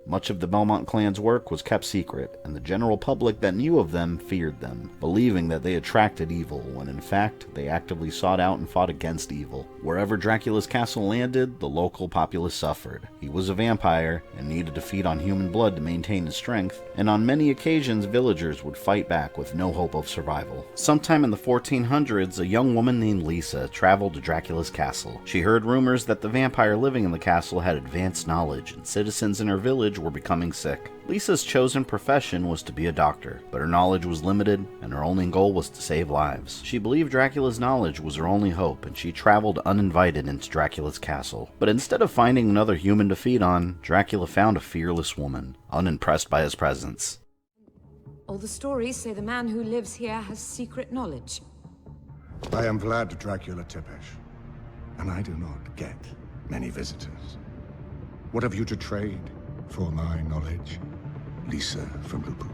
Much of the Belmont clan's work was kept secret, and the general public that knew of them feared them, believing that they attracted evil, when in fact they actively sought out and fought against evil. Wherever Dracula's castle landed, the local populace suffered. He was a vampire, and needed to feed on human blood to maintain his strength, and on many occasions villagers would fight back with no hope of survival. Sometime in the 1400s, a young woman named Lisa traveled to Dracula's castle. She heard rumors that the vampire living in the castle had advanced knowledge, and citizens in her village were becoming sick. Lisa's chosen profession was to be a doctor, but her knowledge was limited, and her only goal was to save lives. She believed Dracula's knowledge was her only hope, and she traveled uninvited into Dracula's castle. But instead of finding another human to feed on, Dracula found a fearless woman, unimpressed by his presence. All the stories say the man who lives here has secret knowledge. I am Vlad Dracula Tepesh, and I do not get many visitors. What have you to trade for my knowledge, Lisa from Lupu?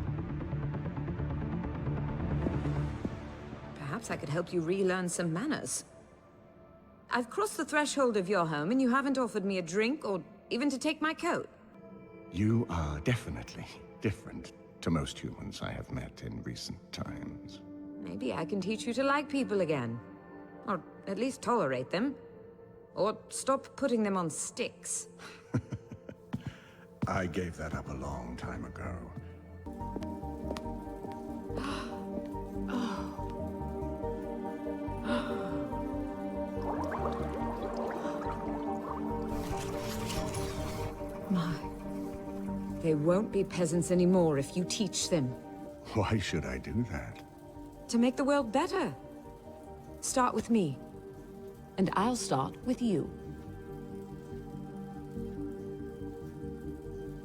Perhaps I could help you relearn some manners. I've crossed the threshold of your home, and you haven't offered me a drink or even to take my coat. You are definitely different to most humans I have met in recent times. Maybe I can teach you to like people again. Or at least tolerate them. Or stop putting them on sticks. I gave that up a long time ago. My. They won't be peasants anymore if you teach them. Why should I do that? To make the world better. Start with me. And I'll start with you.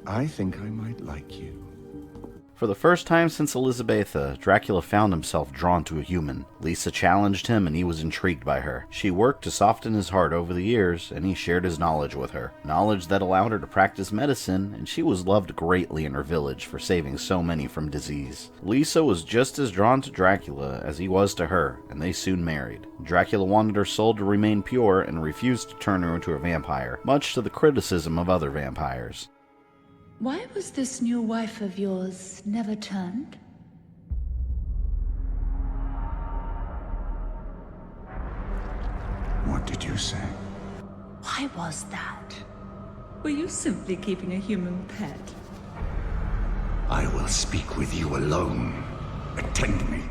I think I might like you. For the first time since Elizabetha, Dracula found himself drawn to a human. Lisa challenged him and he was intrigued by her. She worked to soften his heart over the years, and he shared his knowledge with her. Knowledge that allowed her to practice medicine, and she was loved greatly in her village for saving so many from disease. Lisa was just as drawn to Dracula as he was to her, and they soon married. Dracula wanted her soul to remain pure and refused to turn her into a vampire, much to the criticism of other vampires. Why was this new wife of yours never turned? What did you say? Why was that? Were you simply keeping a human pet? I will speak with you alone. Attend me.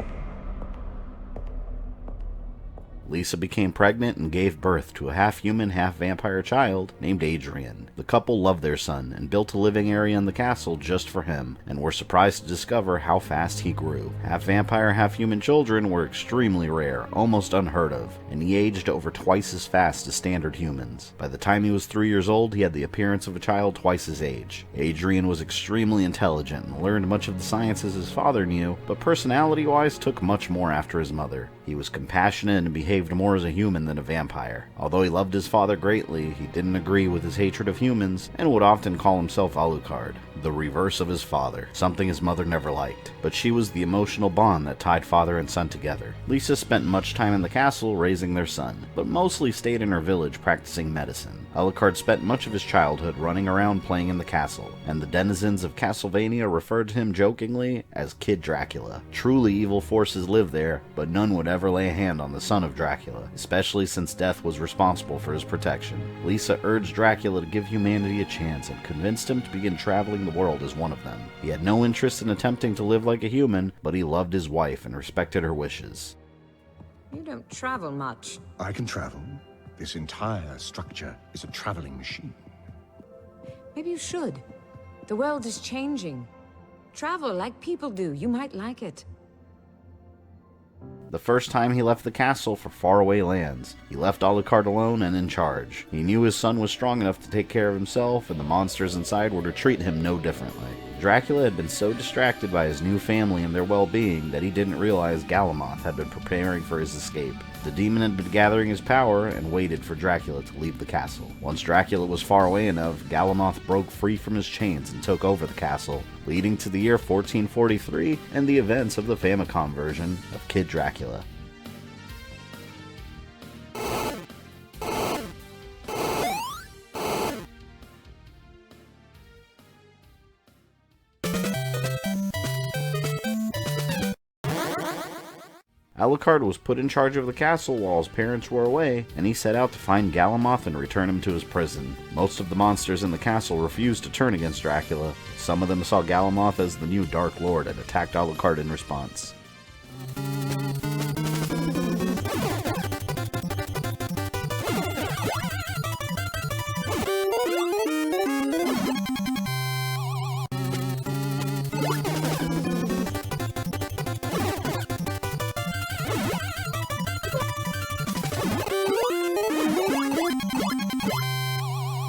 Lisa became pregnant and gave birth to a half-human, half-vampire child named Adrian. The couple loved their son and built a living area in the castle just for him, and were surprised to discover how fast he grew. Half-vampire, half-human children were extremely rare, almost unheard of, and he aged over twice as fast as standard humans. By the time he was 3 years old, he had the appearance of a child twice his age. Adrian was extremely intelligent and learned much of the sciences his father knew, but personality-wise took much more after his mother. He was compassionate and behaved more as a human than a vampire. Although he loved his father greatly, he didn't agree with his hatred of humans and would often call himself Alucard, the reverse of his father, something his mother never liked. But she was the emotional bond that tied father and son together. Lisa spent much time in the castle raising their son, but mostly stayed in her village practicing medicine. Alucard spent much of his childhood running around playing in the castle, and the denizens of Castlevania referred to him jokingly as Kid Dracula. Truly evil forces lived there, but none would ever lay a hand on the son of Dracula, especially since death was responsible for his protection. Lisa urged Dracula to give humanity a chance and convinced him to begin traveling the world as one of them. He had no interest in attempting to live like a human, but he loved his wife and respected her wishes. You don't travel much. I can travel. This entire structure is a traveling machine. Maybe you should. The world is changing. Travel like people do. You might like it. The first time he left the castle for faraway lands, he left Alucard alone and in charge. He knew his son was strong enough to take care of himself, and the monsters inside would treat him no differently. Dracula had been so distracted by his new family and their well-being that he didn't realize Galamoth had been preparing for his escape. The demon had been gathering his power and waited for Dracula to leave the castle. Once Dracula was far away enough, Galamoth broke free from his chains and took over the castle, leading to the year 1443 and the events of the Famicom version of Kid Dracula. Alucard was put in charge of the castle while his parents were away, and he set out to find Galamoth and return him to his prison. Most of the monsters in the castle refused to turn against Dracula. Some of them saw Galamoth as the new Dark Lord and attacked Alucard in response.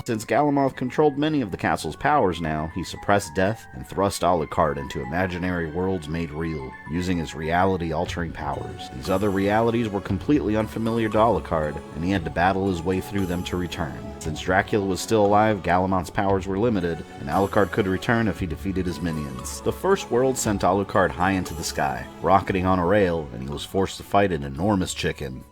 Since Galamoth controlled many of the castle's powers now, he suppressed death and thrust Alucard into imaginary worlds made real, using his reality-altering powers. These other realities were completely unfamiliar to Alucard, and he had to battle his way through them to return. Since Dracula was still alive, Galamoth's powers were limited, and Alucard could return if he defeated his minions. The first world sent Alucard high into the sky, rocketing on a rail, and he was forced to fight an enormous chicken.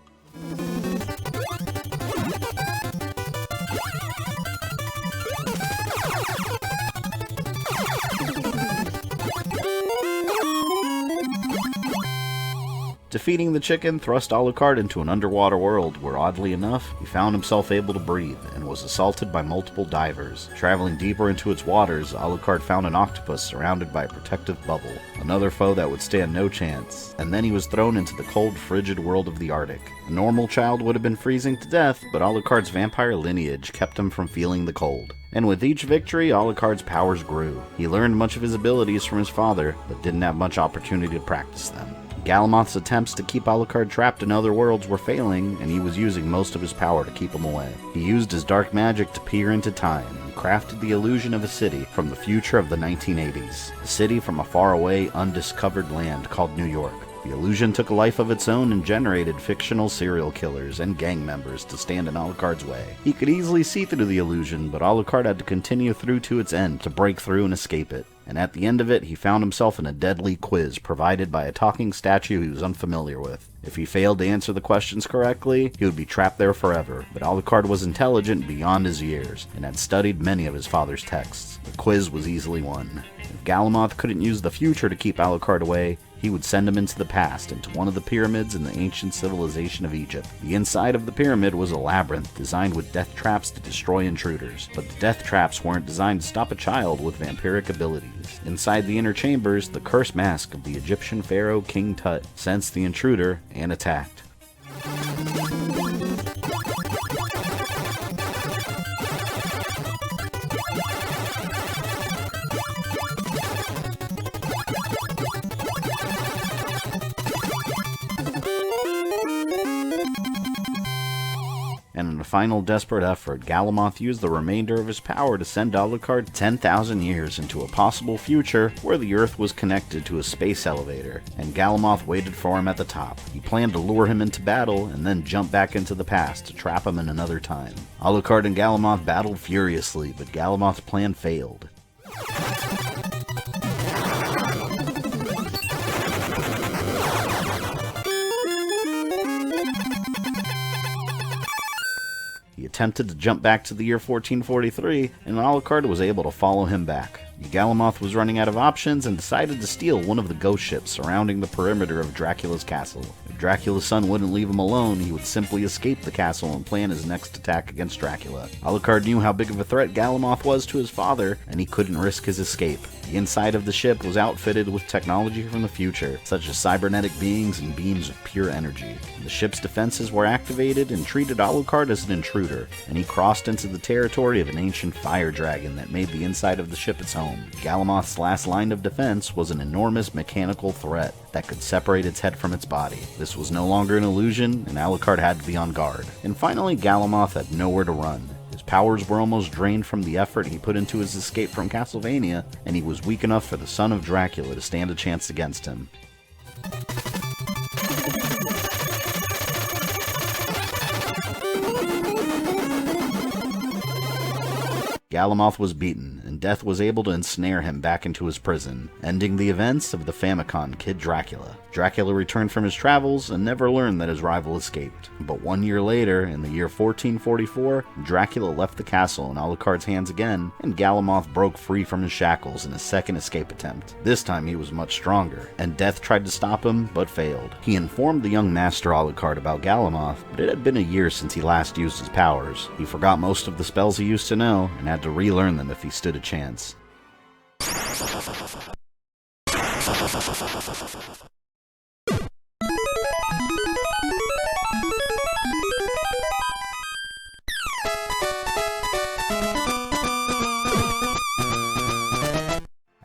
Defeating the chicken thrust Alucard into an underwater world where, oddly enough, he found himself able to breathe and was assaulted by multiple divers. Traveling deeper into its waters, Alucard found an octopus surrounded by a protective bubble, another foe that would stand no chance, and then he was thrown into the cold, frigid world of the Arctic. A normal child would have been freezing to death, but Alucard's vampire lineage kept him from feeling the cold. And with each victory, Alucard's powers grew. He learned much of his abilities from his father, but didn't have much opportunity to practice them. Galamoth's attempts to keep Alucard trapped in other worlds were failing, and he was using most of his power to keep him away. He used his dark magic to peer into time, and crafted the illusion of a city from the future of the 1980s. A city from a faraway, undiscovered land called New York. The illusion took a life of its own and generated fictional serial killers and gang members to stand in Alucard's way. He could easily see through the illusion, but Alucard had to continue through to its end to break through and escape it. And at the end of it, he found himself in a deadly quiz provided by a talking statue he was unfamiliar with. If he failed to answer the questions correctly, he would be trapped there forever. But Alucard was intelligent beyond his years, and had studied many of his father's texts. The quiz was easily won. If Galamoth couldn't use the future to keep Alucard away, he would send him into the past, into one of the pyramids in the ancient civilization of Egypt. The inside of the pyramid was a labyrinth designed with death traps to destroy intruders, but the death traps weren't designed to stop a child with vampiric abilities. Inside the inner chambers, the cursed mask of the Egyptian pharaoh King Tut sensed the intruder and attacked. And in a final desperate effort, Galamoth used the remainder of his power to send Alucard 10,000 years into a possible future where the Earth was connected to a space elevator, and Galamoth waited for him at the top. He planned to lure him into battle and then jump back into the past to trap him in another time. Alucard and Galamoth battled furiously, but Galamoth's plan failed. He attempted to jump back to the year 1443, and Alucard was able to follow him back. Galamoth was running out of options and decided to steal one of the ghost ships surrounding the perimeter of Dracula's castle. If Dracula's son wouldn't leave him alone, he would simply escape the castle and plan his next attack against Dracula. Alucard knew how big of a threat Galamoth was to his father, and he couldn't risk his escape. The inside of the ship was outfitted with technology from the future, such as cybernetic beings and beams of pure energy. The ship's defenses were activated and treated Alucard as an intruder, and he crossed into the territory of an ancient fire dragon that made the inside of the ship its home. Galamoth's last line of defense was an enormous mechanical threat that could separate its head from its body. This was no longer an illusion, and Alucard had to be on guard. And finally, Galamoth had nowhere to run. His powers were almost drained from the effort he put into his escape from Castlevania, and he was weak enough for the son of Dracula to stand a chance against him. Galamoth was beaten, and death was able to ensnare him back into his prison, ending the events of the Famicom Kid Dracula. Dracula returned from his travels and never learned that his rival escaped. But 1 year later, in the year 1444, Dracula left the castle in Alucard's hands again, and Galamoth broke free from his shackles in his second escape attempt. This time he was much stronger, and Death tried to stop him, but failed. He informed the young Master Alucard about Galamoth, but it had been a year since he last used his powers. He forgot most of the spells he used to know, and had to relearn them if he stood a chance.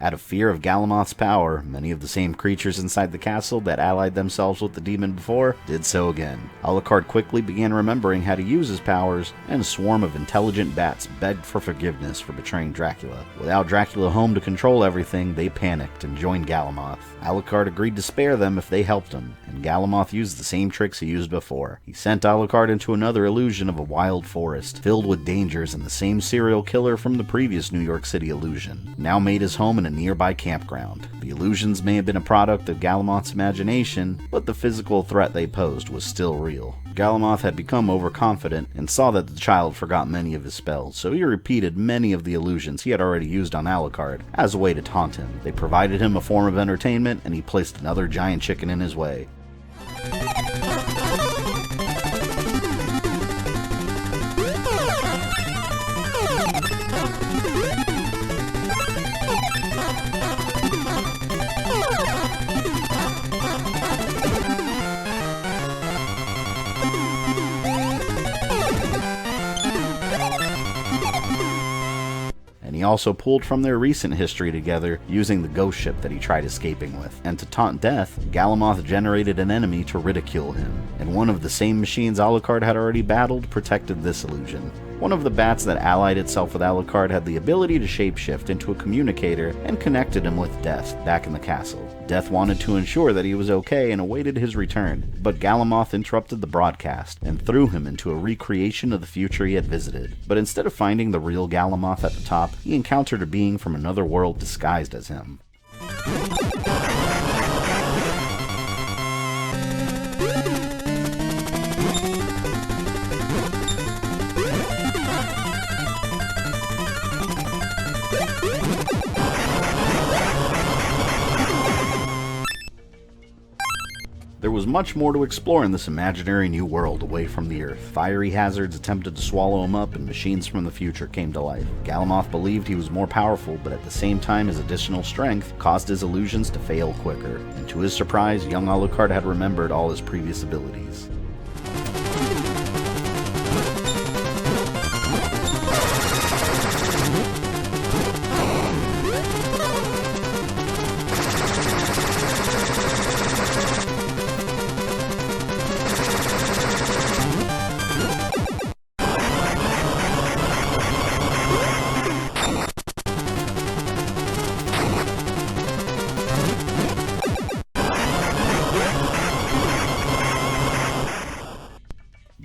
Out of fear of Galamoth's power, many of the same creatures inside the castle that allied themselves with the demon before did so again. Alucard quickly began remembering how to use his powers, and a swarm of intelligent bats begged for forgiveness for betraying Dracula. Without Dracula home to control everything, they panicked and joined Galamoth. Alucard agreed to spare them if they helped him, and Galamoth used the same tricks he used before. He sent Alucard into another illusion of a wild forest, filled with dangers, and the same serial killer from the previous New York City illusion now made his home in a nearby campground. The illusions may have been a product of Galamoth's imagination, but the physical threat they posed was still real. Galamoth had become overconfident and saw that the child forgot many of his spells, so he repeated many of the illusions he had already used on Alucard as a way to taunt him. They provided him a form of entertainment, and he placed another giant chicken in his way. He also pulled from their recent history together using the ghost ship that he tried escaping with. And to taunt death, Galamoth generated an enemy to ridicule him, and one of the same machines Alucard had already battled protected this illusion. One of the bats that allied itself with Alucard had the ability to shapeshift into a communicator and connected him with Death back in the castle. Death wanted to ensure that he was okay and awaited his return, but Galamoth interrupted the broadcast and threw him into a recreation of the future he had visited. But instead of finding the real Galamoth at the top, he encountered a being from another world disguised as him. There was much more to explore in this imaginary new world away from the Earth. Fiery hazards attempted to swallow him up, and machines from the future came to life. Galamoth believed he was more powerful, but at the same time his additional strength caused his illusions to fail quicker. And to his surprise, young Alucard had remembered all his previous abilities.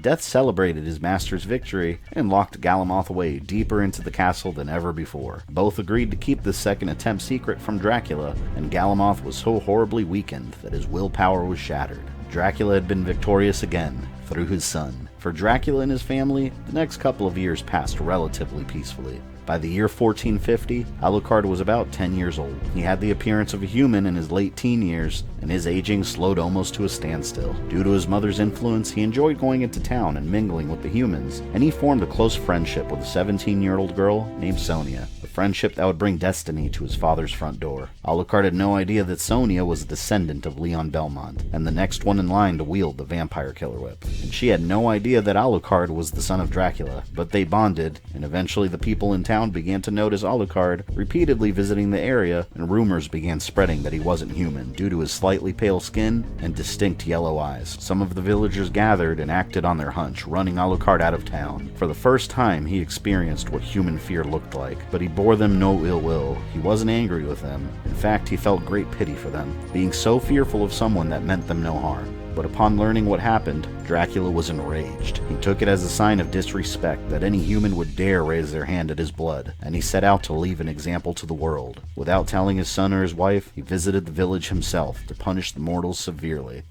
Death celebrated his master's victory and locked Galamoth away deeper into the castle than ever before. Both agreed to keep this second attempt secret from Dracula, and Galamoth was so horribly weakened that his willpower was shattered. Dracula had been victorious again, through his son. For Dracula and his family, the next couple of years passed relatively peacefully. By the year 1450, Alucard was about 10 years old. He had the appearance of a human in his late teen years, and his aging slowed almost to a standstill. Due to his mother's influence, he enjoyed going into town and mingling with the humans, and he formed a close friendship with a 17-year-old girl named Sonia, a friendship that would bring destiny to his father's front door. Alucard had no idea that Sonia was a descendant of Leon Belmont, and the next one in line to wield the vampire killer whip. And she had no idea that Alucard was the son of Dracula, but they bonded, and eventually the people in town began to notice Alucard repeatedly visiting the area, and rumors began spreading that he wasn't human due to his slightly pale skin and distinct yellow eyes. Some of the villagers gathered and acted on their hunch, running Alucard out of town. For the first time, he experienced what human fear looked like, but he bore them no ill will. He wasn't angry with them. In fact, he felt great pity for them, being so fearful of someone that meant them no harm. But upon learning what happened, Dracula was enraged. He took it as a sign of disrespect that any human would dare raise their hand at his blood, and he set out to leave an example to the world. Without telling his son or his wife, he visited the village himself to punish the mortals severely.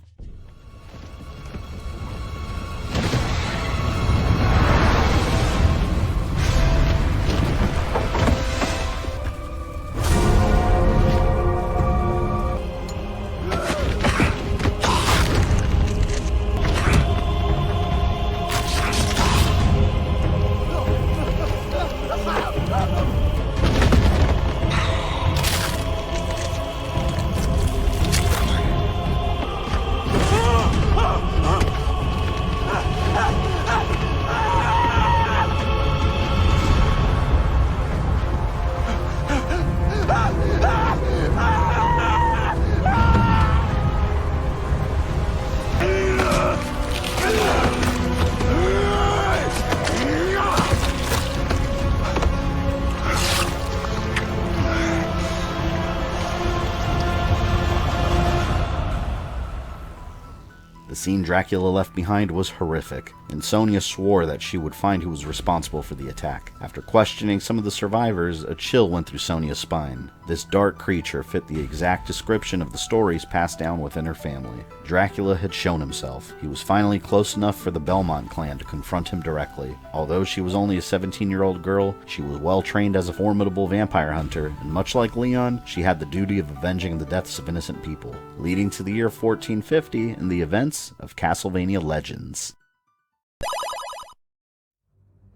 scene Dracula left behind was horrific, and Sonia swore that she would find who was responsible for the attack. After questioning some of the survivors, a chill went through Sonia's spine. This dark creature fit the exact description of the stories passed down within her family. Dracula had shown himself. He was finally close enough for the Belmont clan to confront him directly. Although she was only a 17-year-old girl, she was well trained as a formidable vampire hunter, and much like Leon, she had the duty of avenging the deaths of innocent people, leading to the year 1450 and the events of Castlevania Legends.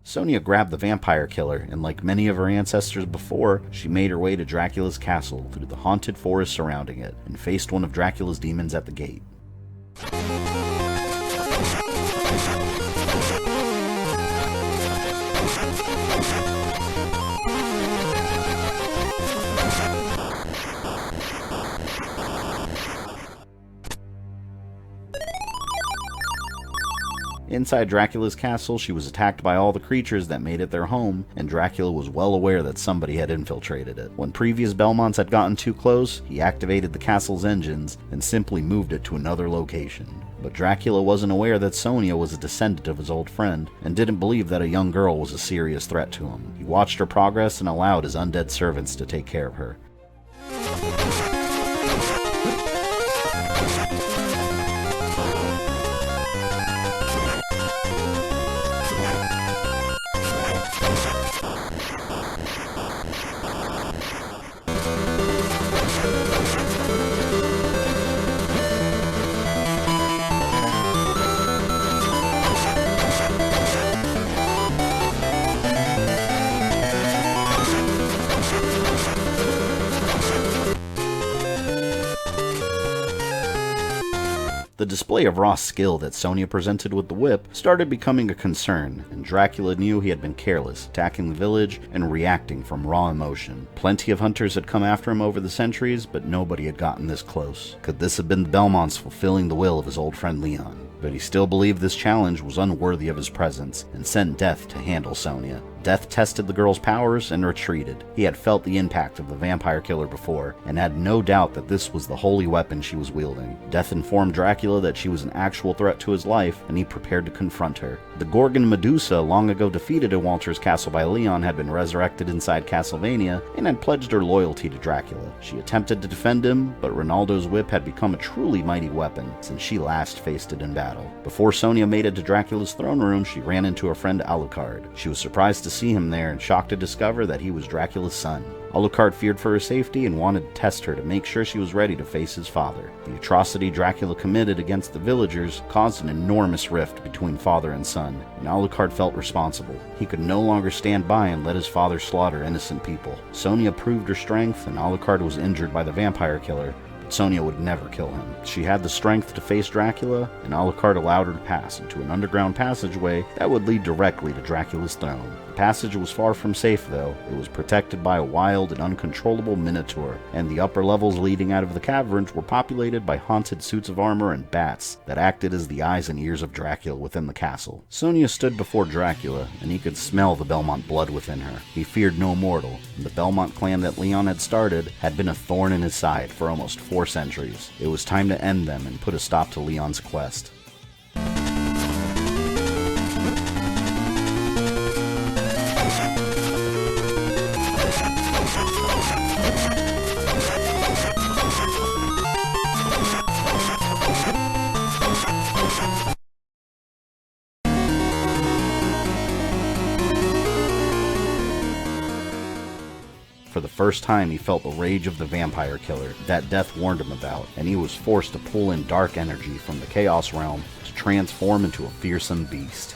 Sonia grabbed the vampire killer, and like many of her ancestors before, she made her way to Dracula's castle through the haunted forest surrounding it, and faced one of Dracula's demons at the gate. Inside Dracula's castle, she was attacked by all the creatures that made it their home, and Dracula was well aware that somebody had infiltrated it. When previous Belmonts had gotten too close, he activated the castle's engines and simply moved it to another location. But Dracula wasn't aware that Sonia was a descendant of his old friend, and didn't believe that a young girl was a serious threat to him. He watched her progress and allowed his undead servants to take care of her. The display of raw skill that Sonia presented with the whip started becoming a concern, and Dracula knew he had been careless, attacking the village and reacting from raw emotion. Plenty of hunters had come after him over the centuries, but nobody had gotten this close. Could this have been the Belmonts fulfilling the will of his old friend Leon? But he still believed this challenge was unworthy of his presence, and sent Death to handle Sonia. Death tested the girl's powers and retreated. He had felt the impact of the vampire killer before, and had no doubt that this was the holy weapon she was wielding. Death informed Dracula that she was an actual threat to his life, and he prepared to confront her. The Gorgon Medusa, long ago defeated in Walter's castle by Leon, had been resurrected inside Castlevania, and had pledged her loyalty to Dracula. She attempted to defend him, but Reynaldo's whip had become a truly mighty weapon, since she last faced it in battle. Before Sonia made it to Dracula's throne room, she ran into her friend Alucard. She was surprised to see him there, and shocked to discover that he was Dracula's son. Alucard feared for her safety and wanted to test her to make sure she was ready to face his father. The atrocity Dracula committed against the villagers caused an enormous rift between father and son, and Alucard felt responsible. He could no longer stand by and let his father slaughter innocent people. Sonia proved her strength, and Alucard was injured by the vampire killer, but Sonia would never kill him. She had the strength to face Dracula, and Alucard allowed her to pass into an underground passageway that would lead directly to Dracula's throne. The passage was far from safe, though. It was protected by a wild and uncontrollable minotaur, and the upper levels leading out of the caverns were populated by haunted suits of armor and bats that acted as the eyes and ears of Dracula within the castle. Sonia stood before Dracula, and he could smell the Belmont blood within her. He feared no mortal, and the Belmont clan that Leon had started had been a thorn in his side for almost 4 centuries. It was time to end them and put a stop to Leon's quest. For the first time, he felt the rage of the vampire killer that Death warned him about, and he was forced to pull in dark energy from the Chaos Realm to transform into a fearsome beast.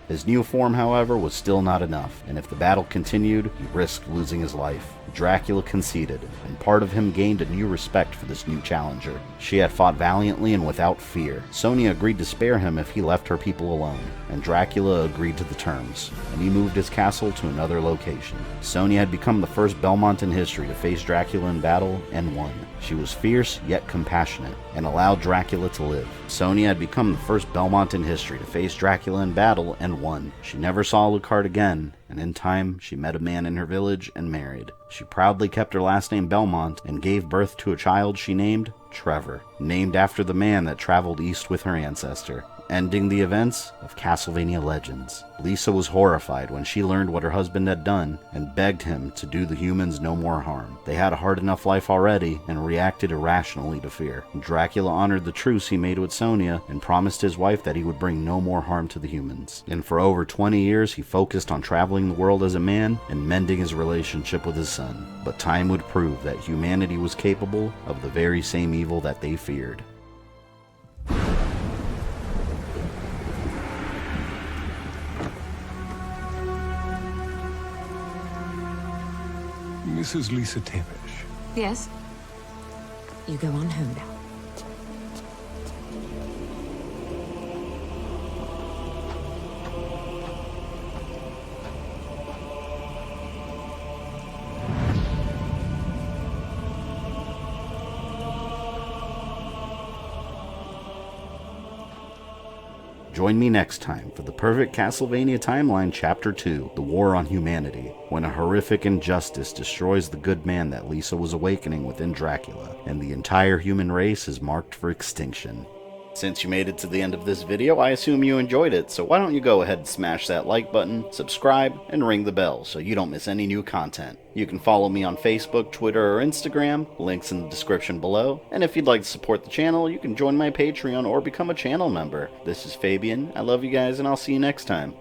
His new form, however, was still not enough, and if the battle continued, he risked losing his life. Dracula conceded, and part of him gained a new respect for this new challenger. She had fought valiantly and without fear. Sonia agreed to spare him if he left her people alone, and Dracula agreed to the terms, and he moved his castle to another location. Sonia had become the first Belmont in history to face Dracula in battle, and won. She was fierce yet compassionate, and allowed Dracula to live. Sonia had become the first Belmont in history to face Dracula in battle, and won. She never saw Oakheart again, and in time she met a man in her village and married. She proudly kept her last name Belmont and gave birth to a child she named Trevor, named after the man that traveled east with her ancestor, ending the events of Castlevania Legends. Lisa was horrified when she learned what her husband had done and begged him to do the humans no more harm. They had a hard enough life already and reacted irrationally to fear. Dracula honored the truce he made with Sonia and promised his wife that he would bring no more harm to the humans. And for over 20 years he focused on traveling the world as a man and mending his relationship with his son. But time would prove that humanity was capable of the very same evil that they feared. Mrs. Lisa Tepesh. Yes? You go on home now. Join me next time for the perfect Castlevania timeline Chapter 2, The War on Humanity, when a horrific injustice destroys the good man that Lisa was awakening within Dracula, and the entire human race is marked for extinction. Since you made it to the end of this video, I assume you enjoyed it, so why don't you go ahead and smash that like button, subscribe, and ring the bell so you don't miss any new content. You can follow me on Facebook, Twitter, or Instagram, links in the description below, and if you'd like to support the channel, you can join my Patreon or become a channel member. This is Fabian, I love you guys, and I'll see you next time.